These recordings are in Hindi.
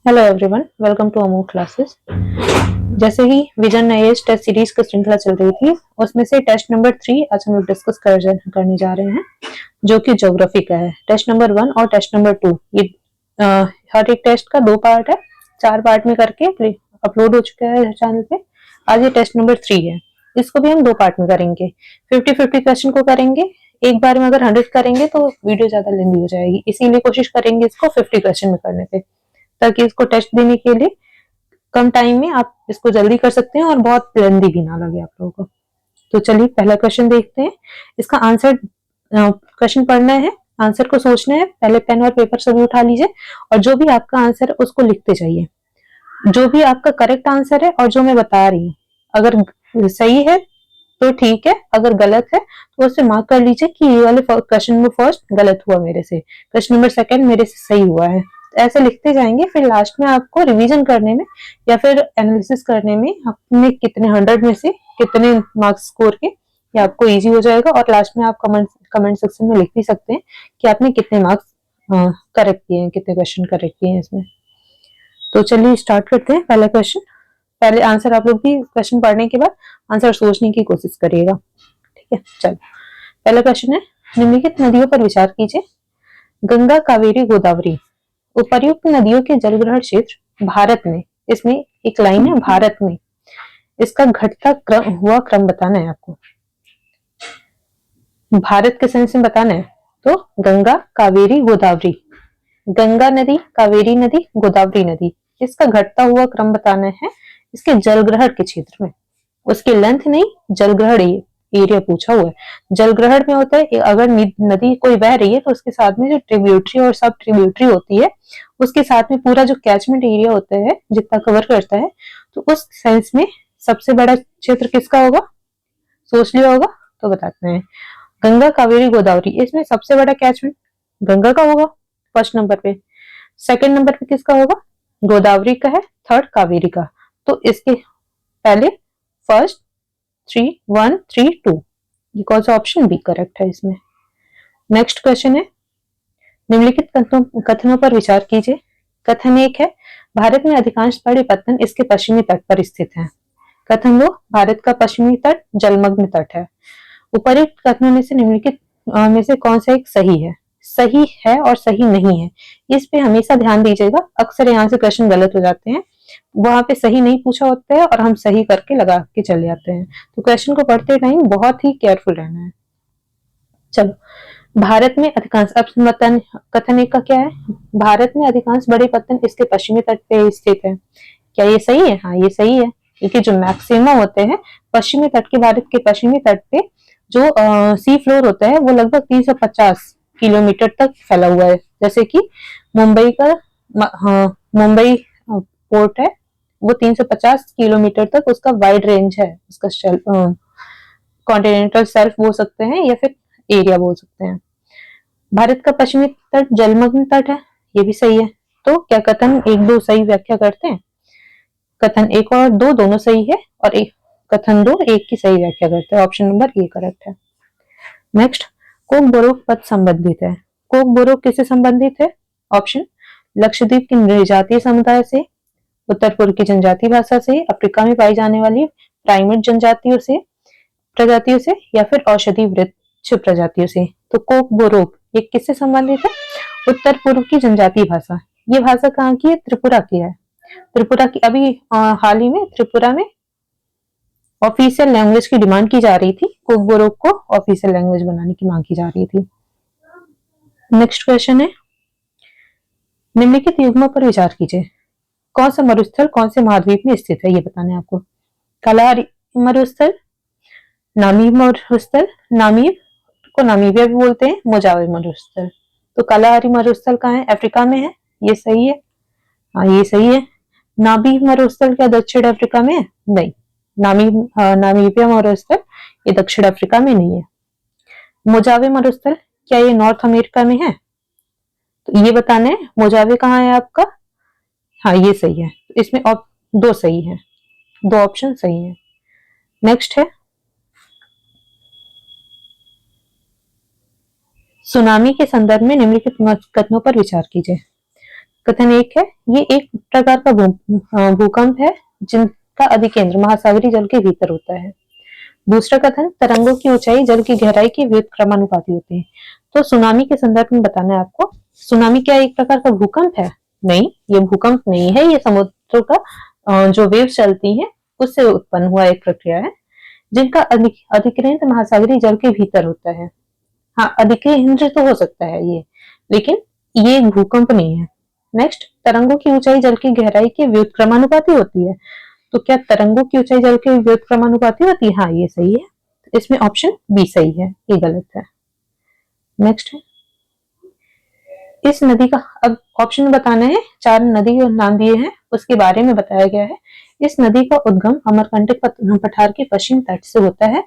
Hello everyone, welcome to Amu classes. जैसे ही विजन आईएएस टेस्ट सीरीज की श्रृंखला चल रही थी, उसमें से टेस्ट नंबर 3 आज हम लोग डिस्कस करने जा रहे हैं, जो कि ज्योग्राफी का है। टेस्ट नंबर 1 और टेस्ट नंबर 2 ये हर एक टेस्ट का 2 पार्ट है, 4 पार्ट में करके अपलोड हो चुका है चैनल पे। आज ये टेस्ट नंबर 3 है, इसको भी हम 2 पार्ट में करेंगे। 50-50 क्वेश्चन को करेंगे। एक बार में अगर 100 करेंगे तो वीडियो ज्यादा लेंदी हो जाएगी, इसीलिए कोशिश करेंगे इसको 50 क्वेश्चन में करने पे, ताकि इसको टेस्ट देने के लिए कम टाइम में आप इसको जल्दी कर सकते हैं और बहुत लेंदी भी ना लगे आप लोगों को। तो चलिए पहला क्वेश्चन देखते हैं। इसका आंसर क्वेश्चन पढ़ना है, आंसर को सोचना है। पहले पेन और पेपर सभी उठा लीजिए और जो भी आपका आंसर है उसको लिखते जाइए। जो भी आपका करेक्ट आंसर है और जो मैं बता रही हूँ, अगर सही है तो ठीक है, अगर गलत है तो उसे मार्क कर लीजिए कि ये वाले क्वेश्चन में फर्स्ट गलत हुआ मेरे से, क्वेश्चन नंबर सेकंड मेरे से सही हुआ है। ऐसे लिखते जाएंगे, फिर लास्ट में आपको रिवीजन करने में या फिर एनालिसिस करने में आपने कितने 100 में से कितने मार्क्स स्कोर के, ये आपको इजी हो जाएगा। और लास्ट में आप कमेंट सेक्शन में लिख भी सकते हैं कि आपने कितने मार्क्स करेक्ट किए हैं, कितने क्वेश्चन करेक्ट किए हैं इसमें। तो चलिए स्टार्ट करते हैं। पहला क्वेश्चन, पहले आंसर आप लोग भी क्वेश्चन पढ़ने के बाद आंसर सोचने की कोशिश करिएगा, ठीक है। चलो पहला क्वेश्चन है, निम्नलिखित नदियों पर विचार कीजिए। गंगा, कावेरी, गोदावरी उपर्युक्त नदियों के जलग्रहण क्षेत्र भारत में, इसमें एक लाइन है भारत में, इसका घटता हुआ क्रम बताना है आपको। भारत के सेंस में बताना है तो गंगा, कावेरी, गोदावरी, गंगा नदी, कावेरी नदी, गोदावरी नदी, इसका घटता हुआ क्रम बताना है इसके जलग्रहण के क्षेत्र में। उसकी लेंथ नहीं, जलग्रहण एरिया पूछा हुआ है। जलग्रहण में होता है अगर नदी कोई बह रही है तो उसके साथ में जो ट्रिब्यूटरी और सब ट्रिब्यूटरी होती है, उसके साथ में पूरा जो कैचमेंट एरिया होता है जितना कवर करता है, तो उस सेंस में सबसे बड़ा क्षेत्र किसका होगा, सोच लिया होगा तो बताते हैं। गंगा, कावेरी, गोदावरी, इसमें सबसे बड़ा कैचमेंट गंगा का होगा फर्स्ट नंबर पे। सेकंड नंबर पे किसका होगा, गोदावरी का है। थर्ड कावेरी का। तो इसके पहले फर्स्ट 3 1 3 2, ये कौन सा ऑप्शन बी करेक्ट है इसमें। नेक्स्ट क्वेश्चन है, निम्नलिखित कथनों पर विचार कीजिए। कथन 1 है, भारत में अधिकांश बड़े पत्तन इसके पश्चिमी तट पर स्थित हैं। कथन 2, भारत का पश्चिमी तट जलमग्न तट है। उपरोक्त कथनों में से निम्नलिखित में से कौन सा एक सही है। सही है और सही नहीं है, इस पे हमेशा ध्यान दीजिएगा। अक्सर यहाँ से क्वेश्चन गलत हो जाते हैं, वहां पे सही नहीं पूछा होता है और हम सही करके लगा के चले जाते हैं। तो क्वेश्चन को पढ़ते टाइम बहुत ही केयरफुल रहना है। चलो, भारत में अधिकांश, अब कथन 1 का क्या है, भारत में अधिकांश बड़े पत्तन इसके पश्चिमी तट पे स्थित है। क्या ये सही है? हाँ ये सही है, क्योंकि जो मैक्सिमम होते हैं पश्चिमी तट के, भारत के पश्चिमी तट पे जो सी फ्लोर होता है वो लगभग 350 किलोमीटर तक फैला हुआ है। जैसे कि मुंबई का, हाँ मुंबई पोर्ट है, वो 350 किलोमीटर तक उसका वाइड रेंज है, उसका कॉन्टिनेंटल शेल्फ बोल सकते हैं या फिर एरिया बोल सकते हैं। भारत का पश्चिमी तट जलमग्न तट है, ये भी सही है। तो क्या कथन 1 2 सही व्याख्या करते हैं? कथन 1 और 2 दोनों सही है और कथन 2 1 की सही व्याख्या करते हैं। ऑप्शन नंबर ए करेक्ट है। नेक्स्ट, कोक बोरोक पद संबंधित है। कोक बोरोक किससे संबंधित है? ऑप्शन, लक्षद्वीप की नृजातीय समुदाय से, उत्तर पूर्व की जनजातीय भाषा से, अफ्रीका में पाई जाने वाली प्राइमेट प्रजातियों से या फिर औषधि वृक्ष प्रजातियों से। तो कोक बोरोक ये किससे संबंधित है? उत्तर पूर्व की जनजातीय भाषा। ये भाषा कहाँ की है? त्रिपुरा की है। त्रिपुरा की अभी हाल ही में त्रिपुरा में ऑफिशियल लैंग्वेज की डिमांड की जा रही थी, कोक बोरोक को ऑफिशियल लैंग्वेज बनाने की मांग की जा रही थी। नेक्स्ट क्वेश्चन है, निम्नलिखित युग्मों पर विचार कीजिए। कौन सा मरुस्थल कौन से महाद्वीप में स्थित है, ये बताना है आपको। कालाहारी मरुस्थल, नामीब मरुस्थल, नामीब को नामीबिया भी बोलते हैं, मोजावे मरुस्थल। तो कालाहारी मरुस्थल कहाँ है? अफ्रीका में है, ये सही है। हाँ ये सही है। नामीब मरुस्थल क्या दक्षिण अफ्रीका में है? नहीं, नामीबिया मरुस्थल ये दक्षिण अफ्रीका में नहीं है। मोजावे मरुस्थल क्या ये नॉर्थ अमेरिका में है? तो ये बताना है मोजावे कहाँ है आपका। हाँ ये सही है, इसमें 2 सही है, 2 ऑप्शन सही है। नेक्स्ट है, सुनामी के संदर्भ में निम्नलिखित कथनों पर विचार कीजिए। कथन एक है, ये एक प्रकार का भूकंप है जिनका अधिकेंद्र महासागरीय जल के भीतर होता है। दूसरा कथन, तरंगों की ऊंचाई जल की गहराई के व्युत्क्रमानुपाती होती है। तो सुनामी के संदर्भ में बताना है आपको, सुनामी क्या एक प्रकार का भूकंप है? नहीं, ये भूकंप नहीं है, ये समुद्र का जो वेव्स चलती हैं उससे उत्पन्न हुआ एक प्रक्रिया है जिनका अधिकेंद्र महासागरीय जल के भीतर होता है। हाँ, अधिकेंद्र तो हो सकता है ये, लेकिन ये एक भूकंप नहीं है। नेक्स्ट, तरंगों की ऊंचाई जल की गहराई के व्युत्क्रमानुपाती होती है। तो क्या तरंगों की ऊंचाई जल के व्युत्क्रमानुपाती होती है? हाँ, ये सही है। तो इसमें ऑप्शन बी सही है, ये गलत है। नेक्स्ट है, इस नदी का, अब ऑप्शन बताना है, 4 नदी के नाम दिए हैं उसके बारे में बताया गया है। इस नदी का उद्गम अमरकंटक पठार के पश्चिम तट से होता है।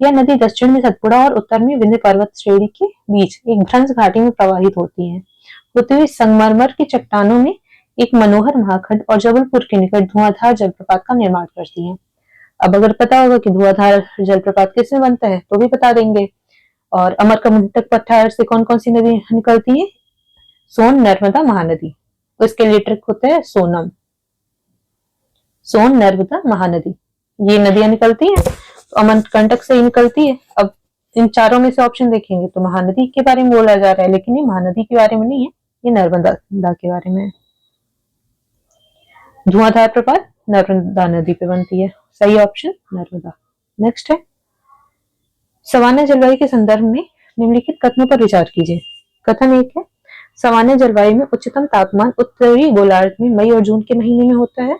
यह नदी दक्षिण में सतपुड़ा और उत्तर में विंध्य पर्वत श्रेणी के बीच एक भ्रंश घाटी में प्रवाहित होती है। होते हुए संगमरमर की चट्टानों में एक मनोहर महाखंड और जबलपुर के निकट धुआंधार जलप्रपात का निर्माण करती है। अब अगर पता होगा कि धुआंधार जलप्रपात किसमें बनता है तो भी बता देंगे। और अमरकंटक पठार से कौन कौन सी नदी निकलती है? सोन, नर्मदा, महानदी। तो इसके लिए ट्रिक होता है सोनम, सोन, नर्मदा, महानदी, ये नदियां निकलती हैं। तो अमरकंटक से ही निकलती है। अब इन चारों में से ऑप्शन देखेंगे तो महानदी के बारे में बोला जा रहा है, लेकिन ये महानदी के बारे में नहीं है, ये नर्मदा के बारे में है। धुआंधार प्रपात नर्मदा नदी पे बनती है, सही ऑप्शन नर्मदा। नेक्स्ट है, सामान्य जलवायु के संदर्भ में निम्नलिखित कथनों पर विचार कीजिए। कथन एक है, सामान्य जलवायु में उच्चतम तापमान उत्तरी गोलार्ध में मई और जून के महीने में होता है।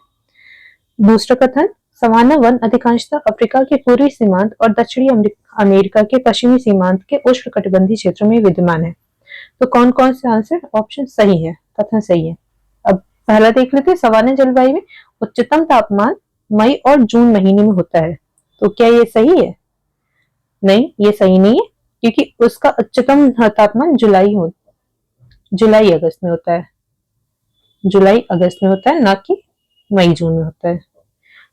दूसरा कथन, सामान्य वन अधिकांशतः अफ्रीका के पूर्वी सीमांत और दक्षिणी अमेरिका के पश्चिमी सीमांत के उष्णकटिबंधीय क्षेत्रों में विद्यमान है। तो कौन कौन से आंसर ऑप्शन सही है, कथन सही है। अब पहला देख लेते हैं, सामान्य जलवायु में उच्चतम तापमान मई और जून महीने में होता है। तो क्या ये सही है? नहीं, ये सही नहीं है, क्योंकि उसका उच्चतम तापमान जुलाई अगस्त में होता है, जुलाई अगस्त में होता है, ना कि मई जून में होता है।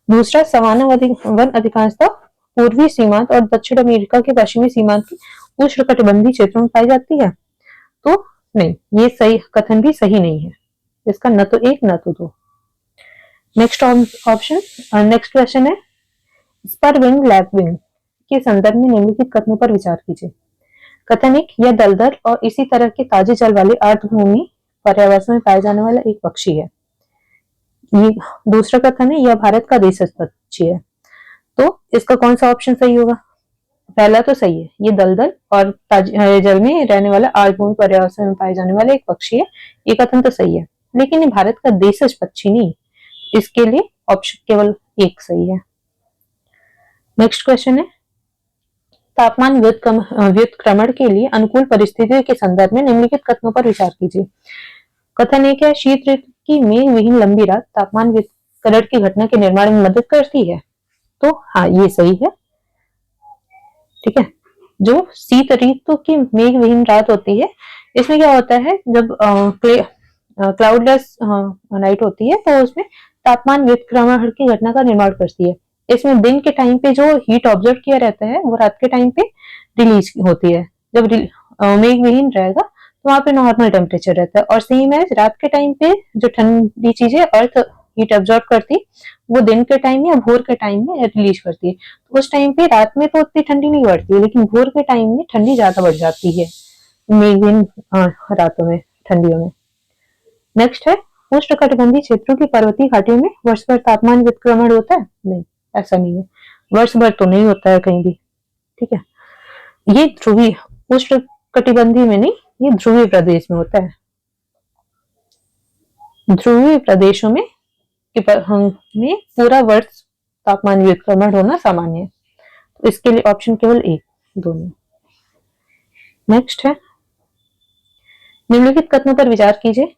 दूसरा, सामान्य वन अधिकांशतः पूर्वी सीमांत और दक्षिण अमेरिका के पश्चिमी सीमांत के उष्णकटिबंधीय क्षेत्रों में पाई जाती है। तो नहीं, ये सही कथन भी सही नहीं है, इसका न तो एक न तो दो। नेक्स्ट ऑप्शन, नेक्स्ट क्वेश्चन है, स्पर विंग लैपविंग के संदर्भ में निम्नलिखित कथनों पर विचार कीजिए। कथन एक, यह दलदल और इसी तरह के ताजे जल वाले आर्द्रभूमि पर्यावरण में पाए जाने वाला एक पक्षी है। ये दूसरा कथन है, यह भारत का देशज पक्षी है। तो इसका कौन सा ऑप्शन सही होगा? पहला तो सही है, ये दलदल और ताजे जल में रहने वाला आर्द्रभूमि पर्यावरण में पाए जाने वाला एक पक्षी है, ये कथन तो सही है, लेकिन ये भारत का देशज पक्षी नहीं, इसके लिए ऑप्शन केवल एक सही है। नेक्स्ट क्वेश्चन है, तापमान व्युत्क्रमण के लिए अनुकूल परिस्थितियों के संदर्भ में निम्नलिखित कथनों पर विचार कीजिए। कथन एक है, शीत ऋतु की मेघ विहीन लंबी रात तापमान व्युत्क्रमण की घटना के निर्माण में मदद करती है। तो हाँ, ये सही है। ठीक है, जो शीत ऋतु की मेघ विहीन रात होती है, इसमें क्या होता है, जब क्लाउडलेस नाइट होती है तो उसमें तापमान व्युत्क्रमण की घटना का निर्माण करती है। इसमें दिन के टाइम पे जो हीट ऑब्जर्व किया रहता है वो रात के टाइम पे रिलीज होती है। जब मेघ विहीन रहेगा तो वहां पे नॉर्मल टेम्परेचर रहता है, और सेम है रात के टाइम पे जो ठंडी चीजें अर्थ हीट ऑब्जर्व करती वो दिन के टाइम या भोर के टाइम में रिलीज करती है। तो उस टाइम पे रात में तो उतनी ठंडी नहीं बढ़ती है, लेकिन भोर के टाइम में ठंडी ज्यादा बढ़ जाती है मेघविहीन रातों में, ठंडियों में। नेक्स्ट है, उष्णकटिबंधीय क्षेत्रों की पर्वतीय घाटियों में वर्ष भर तापमान व्युत्क्रमण होता है? नहीं, ऐसा नहीं है, वर्ष भर तो नहीं होता है कहीं भी। ठीक है, ये ध्रुवीय, उष्णकटिबंधीय में नहीं, ये ध्रुवीय प्रदेश में होता है। ध्रुवीय प्रदेशों में पूरा वर्ष तापमान व्युत्क्रमण होना सामान्य है। तो इसके लिए ऑप्शन केवल एक, दोनों। नेक्स्ट है, निम्नलिखित कथनों पर विचार कीजिए।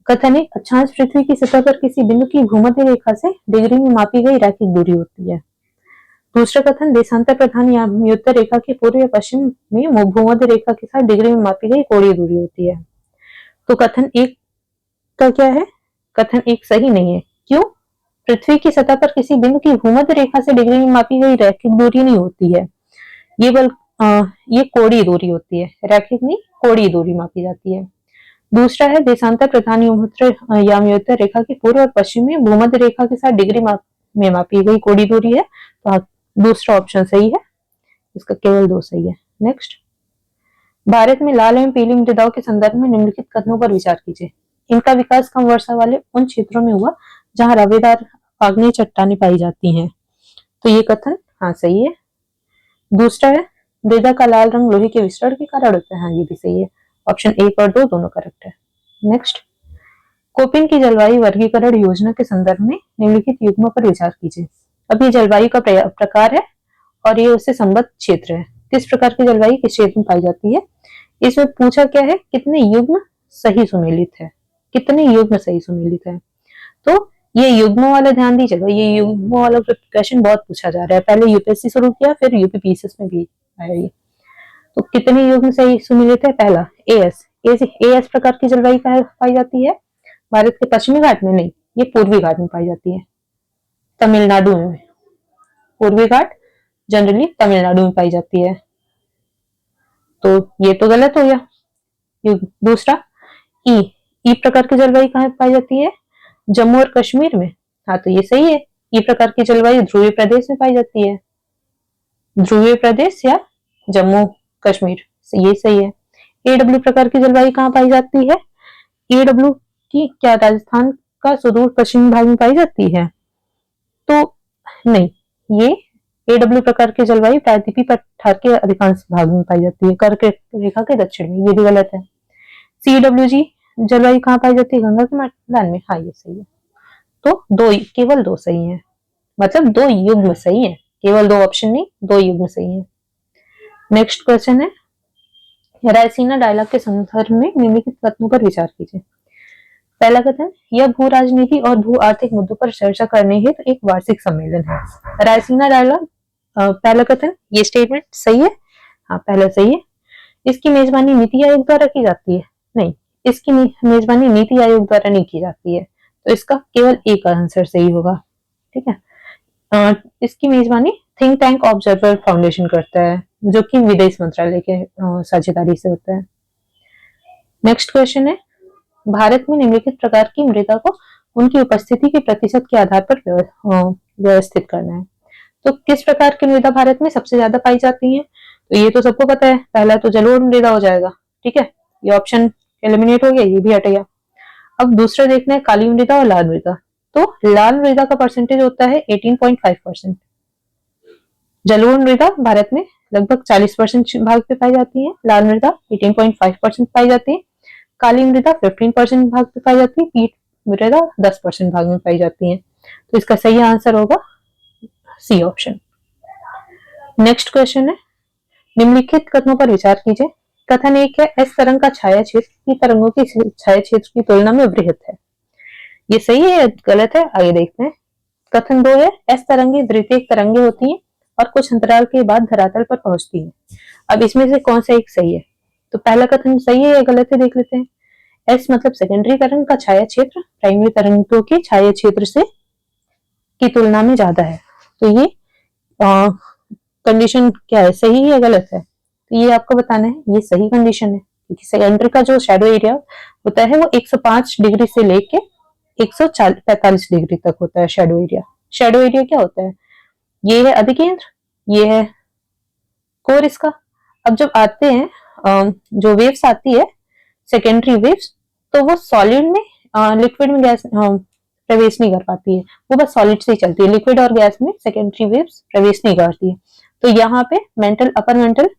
कथन एक, अक्षांश पृथ्वी की सतह पर किसी बिंदु की भूमध्य रेखा से डिग्री में मापी गई रैखिक दूरी होती है। दूसरा कथन, देशांतर प्रधान या उत्तर रेखा के पूर्व या पश्चिम में भूमध्य रेखा के साथ डिग्री में मापी गई कोणीय दूरी होती है। तो कथन एक का क्या है? कथन एक सही नहीं है। क्यों? पृथ्वी की सतह पर किसी बिंदु की भूमध्य रेखा से डिग्री में मापी गई रैखिक दूरी नहीं होती है, ये कोणीय दूरी होती है, रैखिक नहीं, कोणीय दूरी मापी जाती है। दूसरा है देशांतर प्रधान यामयोत्तर रेखा के पूर्व और पश्चिम में भूमध्य रेखा के साथ डिग्री में मापी गई कोणीय दूरी है। तो दूसरा ऑप्शन सही है, इसका केवल 2 सही है। नेक्स्ट, भारत में लाल एवं पीली मृदाओं के संदर्भ में निम्नलिखित कथनों पर विचार कीजिए। इनका विकास कम वर्षा वाले उन क्षेत्रों में हुआ जहां रवेदार आग्नेय चट्टानें पाई जाती हैं। तो ये कथन हाँ सही है। दूसरा है मृदा का लाल रंग लोहे के विसरण के कारण होता है। हाँ ये भी सही है। ऑप्शन 1 और 2 दोनों करेक्ट है। नेक्स्ट, कोपिन की जलवायु वर्गीकरण योजना के संदर्भ में निम्नलिखित युग्मों पर विचार कीजिए। अब ये जलवायु का प्रकार है और ये उससे संबद्ध क्षेत्र है। किस प्रकार की जलवायु किस क्षेत्र में पाई जाती है। इसमें पूछा क्या है, कितने युग्म सही सुमेलित है, कितने युग्म सही सुमेलित है। तो ये युग्मों वाला ध्यान दीजिएगा, ये युग्मों वाला क्वेश्चन बहुत पूछा जा रहा है। पहले यूपीएससी शुरू किया, फिर यूपीपीसीएस में भी आया ये। तो कितने युग्म सही सुमेलित है। पहला एएस प्रकार की जलवायु पाई जाती है भारत के पश्चिमी घाट में, नहीं ये पूर्वी घाट में पाई जाती है, तमिलनाडु में। पूर्वी घाट जनरली तमिलनाडु में पाई जाती है, तो ये तो गलत हो गया। दूसरा ई प्रकार की जलवायु कहाँ पाई जाती है, जम्मू और कश्मीर में। हाँ तो ये सही है, ई प्रकार की जलवायु ध्रुवीय प्रदेश में पाई जाती है, ध्रुवीय प्रदेश या जम्मू कश्मीर, ये सही है। एडब्ल्यू प्रकार की जलवायु कहाँ पाई जाती है, एडब्ल्यू की क्या राजस्थान का सुदूर पश्चिमी भाग में पाई जाती है। तो नहीं, ये एडब्ल्यू प्रकार की जलवायु प्रायद्वीपीय पठार के अधिकांश भाग में पाई जाती है, कर्क रेखा के दक्षिण में, ये भी गलत है। CWG जलवायु कहाँ पाई जाती है, गंगा के मैदान में। हाँ ये सही है। तो केवल 2 सही है, मतलब 2 युग्म सही है, केवल 2 ऑप्शन नहीं, 2 युग्म सही है। नेक्स्ट क्वेश्चन है, रायसीना डायलॉग के संदर्भ में निम्नलिखित कथनों पर विचार कीजिए। पहला कथन, यह भू राजनीति और भू आर्थिक मुद्दों पर चर्चा करने हेतु एक वार्षिक सम्मेलन है। रायसीना डायलॉग, पहला कथन, ये स्टेटमेंट सही है। हाँ पहला सही है। इसकी मेजबानी नीति आयोग द्वारा की जाती है, नहीं इसकी मेजबानी नीति आयोग द्वारा नहीं की जाती है, तो इसका केवल एक आंसर सही होगा। ठीक है। इसकी मेजबानी थिंक टैंक ऑब्जर्वर फाउंडेशन करता है, जो कि विदेश मंत्रालय के साझेदारी से होता है। नेक्स्ट क्वेश्चन है, भारत में निम्नलिखित प्रकार की मृदा को उनकी उपस्थिति के प्रतिशत के आधार पर व्यवस्थित करना है। तो किस प्रकार की मृदा भारत में सबसे ज्यादा पाई जाती है, तो ये तो सबको पता है, पहला तो जलोढ़ मृदा हो जाएगा। ठीक है, ये ऑप्शन एलिमिनेट हो गया, ये भी हट गया। अब दूसरा देखना है काली मृदा और लाल मृदा। तो लाल मृदा का परसेंटेज होता है 18.5%। जलोढ़ मृदा भारत में लगभग 40% भाग पे पाई जाती है, लाल मृदा 18.5% पाई जाती है, काली मृदा 15% भाग पे पाई जाती है, पीट मृदा 10% भाग में पाई जाती है। तो इसका सही आंसर होगा सी ऑप्शन। नेक्स्ट क्वेश्चन है, निम्नलिखित कथनों पर विचार कीजिए। कथन 1 है, एस तरंग का छाया क्षेत्र की तरंगों की छाया क्षेत्र की तुलना में वृहत है। ये सही है या गलत है, आगे देखते हैं। कथन 2 है, एस तरंगे द्वितीयक तरंगे होती हैं और कुछ अंतराल के बाद धरातल पर पहुंचती हैं। अब इसमें से कौन सा एक सही है, तो पहला कथन सही है या गलत है देख लेते हैं। एस मतलब सेकेंडरी तरंग का छाया क्षेत्र प्राइमरी तरंगों के छाया क्षेत्र से की तुलना में ज्यादा है। तो ये कंडीशन क्या है, सही है या गलत है, तो ये आपको बताना है। ये सही कंडीशन है, क्योंकि सेकेंडरी का जो शैडो एरिया होता है वो 105 डिग्री से लेके 145 डिग्री तक होता है शैडो एरिया। शैडो एरिया क्या होता है, ये है अधिकेंद्र, ये है कोर इसका। अब जब आते हैं जो वेव्स आती है सेकेंडरी वेव्स, तो वो सॉलिड में लिक्विड में गैस प्रवेश नहीं कर पाती है, वो बस सॉलिड से ही चलती है, लिक्विड और गैस में सेकेंडरी वेव्स प्रवेश नहीं करती है। तो यहाँ पे मेंटल अपर मेंटल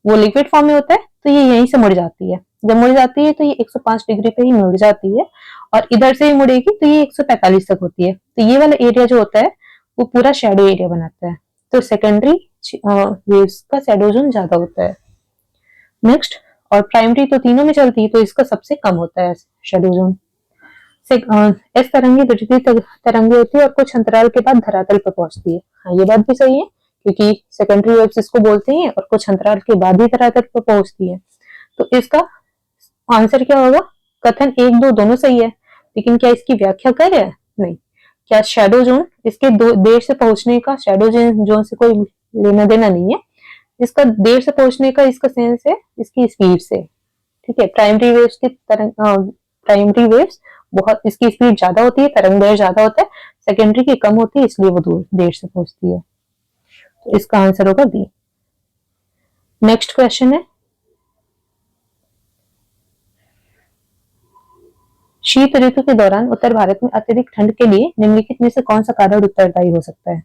वो लिक्विड फॉर्म में होता है, तो ये यहीं से मुड़ जाती है। जब मुड़ जाती है तो ये 105 डिग्री पे ही मुड़ जाती है, और इधर से ही मुड़ेगी तो ये 145 तक होती है। तो ये वाला एरिया जो होता है वो पूरा शैडो एरिया बनाता है। तो सेकेंडरी वेव्स का शैडो जोन ज्यादा होता है। नेक्स्ट, और प्राइमरी तो तीनों में चलती है, तो इसका सबसे कम होता है शैडो जोन। एस तरंगे द्वितीय तरंगे होती है और कुछ अंतराल के बाद धरातल पर पहुंचती है। हाँ ये बात भी सही है, क्योंकि सेकेंडरी वेव्स इसको बोलते हैं और कुछ अंतराल के बाद ही धरातल पर पहुंचती है। तो इसका आंसर क्या होगा, कथन 1, 2 दोनों सही है, लेकिन क्या इसकी व्याख्या कर है, नहीं। क्या शैडो जोन इसके देर से पहुंचने का शैडो जोन से कोई लेना देना नहीं है, इसका देर से पहुंचने का इसका सेंस है इसकी स्पीड से। ठीक है। प्राइमरी वेव्स बहुत, इसकी स्पीड ज्यादा होती है, तरंग दैर्ध्य ज्यादा होता है, सेकेंडरी की कम होती है, इसलिए वो दूर देर से पहुंचती है। तो इसका आंसर होगा बी। नेक्स्ट क्वेश्चन है, शीत ऋतु के दौरान उत्तर भारत में अत्यधिक ठंड के लिए निम्नलिखित में से कौन सा कारण उत्तरदायी हो सकता है?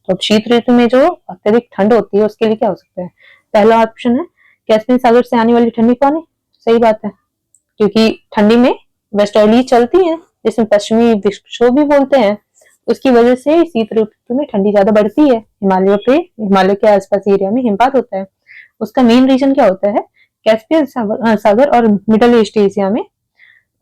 तो शीत ऋतु में जो अत्यधिक ठंड होती है उसके लिए क्या हो सकता है? पहला ऑप्शन है कैस्पियन सागर से आने वाली ठंडी पानी। सही बात है, क्योंकि ठंडी में वेस्टर्ली चलती है जिसमें पश्चिमी विक्षोभ भी बोलते हैं, उसकी वजह से शीत ऋतु में ठंडी ज्यादा बढ़ती है। हिमालय के आसपास एरिया में हिमपात होता है। उसका मेन रीजन क्या होता है? कैस्पियन सागर और मिडल ईस्ट एशिया में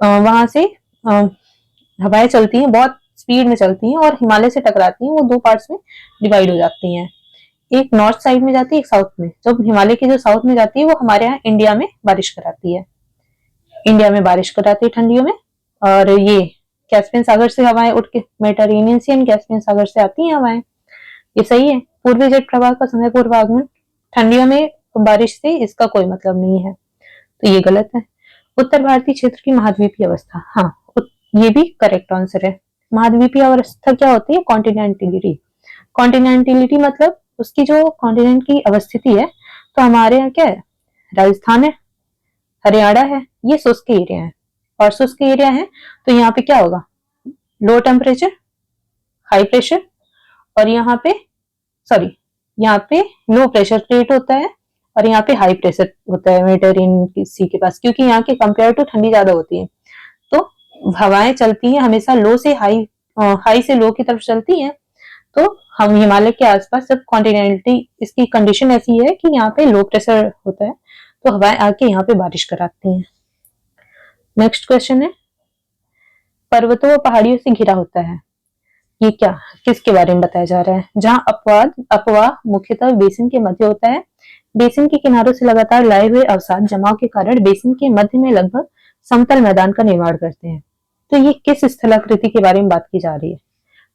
वहां से हवाएं चलती हैं, बहुत स्पीड में चलती हैं और हिमालय से टकराती हैं, वो दो पार्ट्स में डिवाइड हो जाती हैं। एक नॉर्थ साइड में जाती है, एक साउथ में। जब हिमालय की जो साउथ में जाती है वो हमारे यहाँ इंडिया में बारिश कराती है, ठंडियों में। और ये कैस्पियन सागर से हवाएं उठ के मेडिटेरेनियन सी एंड कैस्पियन सागर से आती हैं हवाएं। ये सही है। पूर्वी जेट प्रवाह का समय पूर्वागमन, ठंडियों में बारिश से इसका कोई मतलब नहीं है, तो ये गलत है। उत्तर भारतीय क्षेत्र की महाद्वीपीय अवस्था, हाँ ये भी करेक्ट आंसर है। महाद्वीपीय अवस्था क्या होती है? कॉन्टिनेंटिलिटी मतलब उसकी जो कॉन्टिनेंट की अवस्थिति है, तो हमारे यहाँ क्या है? राजस्थान है, हरियाणा है, ये शुष्क एरिया है। और शुष्क एरिया है तो यहाँ पे क्या होगा? लो टेम्परेचर, हाई प्रेशर, और यहाँ पे लो प्रेशर क्रिएट होता है और यहाँ पे हाई प्रेशर होता है मेडिटेरेनियन सी के पास, क्योंकि यहाँ के कंपेयर टू ठंडी ज्यादा होती है, तो हवाएं चलती हैं हमेशा लो से हाई से लो की तरफ चलती हैं। तो हम हिमालय के आसपास जब कॉन्टिनेंटली इसकी कंडीशन ऐसी है कि यहाँ पे लो प्रेशर होता है, तो हवाएं आके यहाँ पे बारिश कराती हैं। नेक्स्ट क्वेश्चन है, पर्वतों व पहाड़ियों से घिरा होता है, ये क्या किसके बारे में बताया जा रहा है? जहाँ अपवाह मुख्यतः बेसिन के मध्य होता है। बेसिन के किनारों से लगातार लाए हुए अवसाद जमाव के कारण बेसिन के मध्य में लगभग समतल मैदान का निर्माण करते हैं। तो ये किस स्थलाकृति के बारे में बात की जा रही है?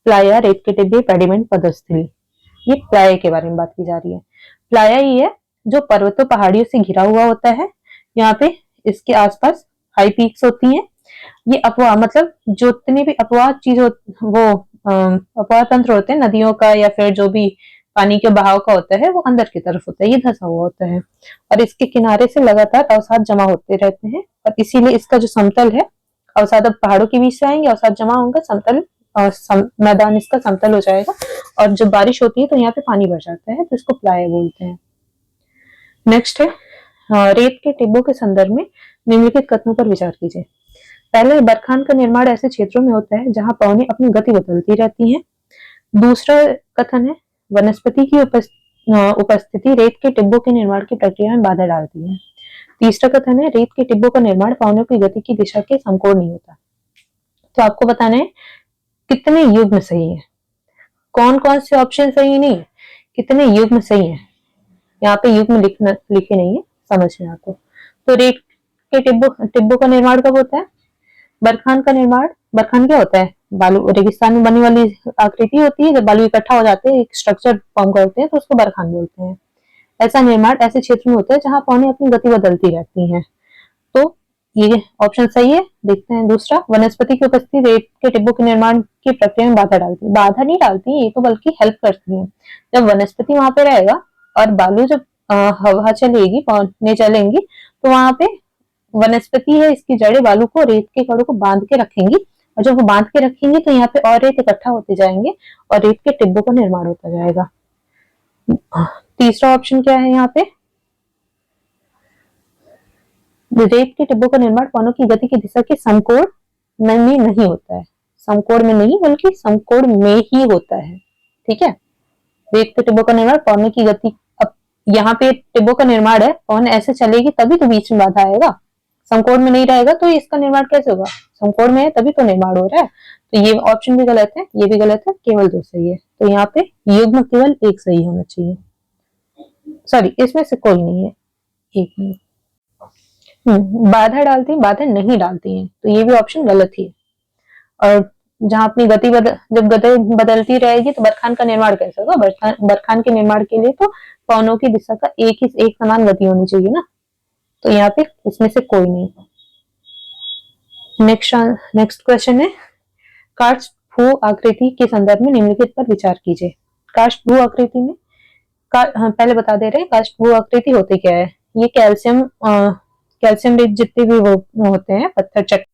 प्लाया, रेत के टिब्बे, पेडिमेंट, पदस्थली। ये प्लाया के बारे में बात की जा रही है। प्लाया ही है जो पर्वतों पहाड़ियों से घिरा हुआ होता है। यहाँ पे इसके आसपास हाई पीक्स होती हैं। ये अपवाह मतलब जितने भी अपवाह चीज वो अपवाह तंत्र होते हैं नदियों का या फिर जो भी पानी के बहाव का होता है, वो अंदर की तरफ होता है, ये धंसा हुआ होता है और इसके किनारे से लगातार अवसाद जमा होते रहते हैं। और इसीलिए इसका जो समतल है, अवसाद अब पहाड़ों के बीच से आएंगे, अवसाद जमा होंगे, समतल मैदान इसका समतल हो जाएगा और जब बारिश होती है तो यहाँ पे पानी भर जाता है, तो इसको प्लाया बोलते हैं। नेक्स्ट है, रेत के टिब्बों के संदर्भ में निम्नलिखित कथनों पर विचार कीजिए। पहले, बरखान का निर्माण ऐसे क्षेत्रों में होता है जहां पवनें अपनी गति बदलती रहती हैं। दूसरा कथन है, वनस्पति की उपस्थिति रेत के टिब्बों के निर्माण की प्रक्रिया में बाधा डालती है। तीसरा कथन है, रेत के टिब्बों का निर्माण पवनों की गति की दिशा के समकोण नहीं होता। तो आपको बताना है कितने युग्म सही है, कौन कौन से ऑप्शन सही नहीं है, कितने युग्म सही है। यहाँ पे युग्म लिखे नहीं है, समझना आपको। तो रेत के टिब्बों का निर्माण कब होता है? बरखान का निर्माण, बरखान क्या होता है? बालू, रेगिस्तान में बनने वाली आकृति होती है, जब बालू इकट्ठा हो जाते हैं एक स्ट्रक्चर फॉर्म करते हैं तो उसको बरखान बोलते हैं। ऐसा निर्माण ऐसे क्षेत्र में होता है जहां पौने अपनी गति बदलती रहती हैं। तो ये ऑप्शन सही है। देखते हैं दूसरा, वनस्पति की उपस्थिति रेत के टिब्बों के निर्माण की प्रक्रिया में बाधा डालती है। बाधा नहीं डालती, ये तो बल्कि हेल्प करती है। जब वनस्पति वहां पे रहेगा और बालू जब हवा चलेगी, पौने चलेंगी, तो वहां पे वनस्पति है, इसकी जड़ें बालू को, रेत के कणों को बांध के रखेंगी और जब वो बांध के रखेंगे तो यहाँ पे और रेत इकट्ठा होते जाएंगे और रेत के टिब्बों का निर्माण होता जाएगा। तीसरा ऑप्शन क्या है? यहाँ पे रेत के टिब्बों का निर्माण पवनों की गति की दिशा के समकोण में नहीं होता है। समकोण में नहीं बल्कि समकोण में ही होता है। ठीक है, रेत के टिब्बों का निर्माण पवनों की गति, अब यहाँ पे टिब्बों का निर्माण है, पवन ऐसे चलेगी तभी तो बीच में बाधा आएगा। समकोण में नहीं रहेगा तो इसका निर्माण कैसे होगा? समकोण में है तभी तो निर्माण हो रहा है। तो ये ऑप्शन भी गलत है, ये भी गलत है, केवल दो सही है। तो यहाँ पे युग्म केवल एक सही होना चाहिए। सॉरी, इसमें से कोई नहीं है, एक नहीं। बाधा डालती, बाधा नहीं डालती है, तो ये भी ऑप्शन गलत ही है। और जहां अपनी गति जब गति बदलती रहेगी तो बरखान का निर्माण कैसे होगा? बरखान के निर्माण के लिए तो पवनों की दिशा का एक समान गति होनी चाहिए ना। तो यहाँ पे इसमें से कोई नहीं। नेक्स्ट क्वेश्चन है, कार्स्ट भू आकृति के संदर्भ में निम्नलिखित पर विचार कीजिए। कार्स्ट भू आकृति में हाँ, पहले बता दे रहे हैं कास्ट भू आकृति होती क्या है। ये कैल्शियम रिच जितने भी वो होते हैं पत्थर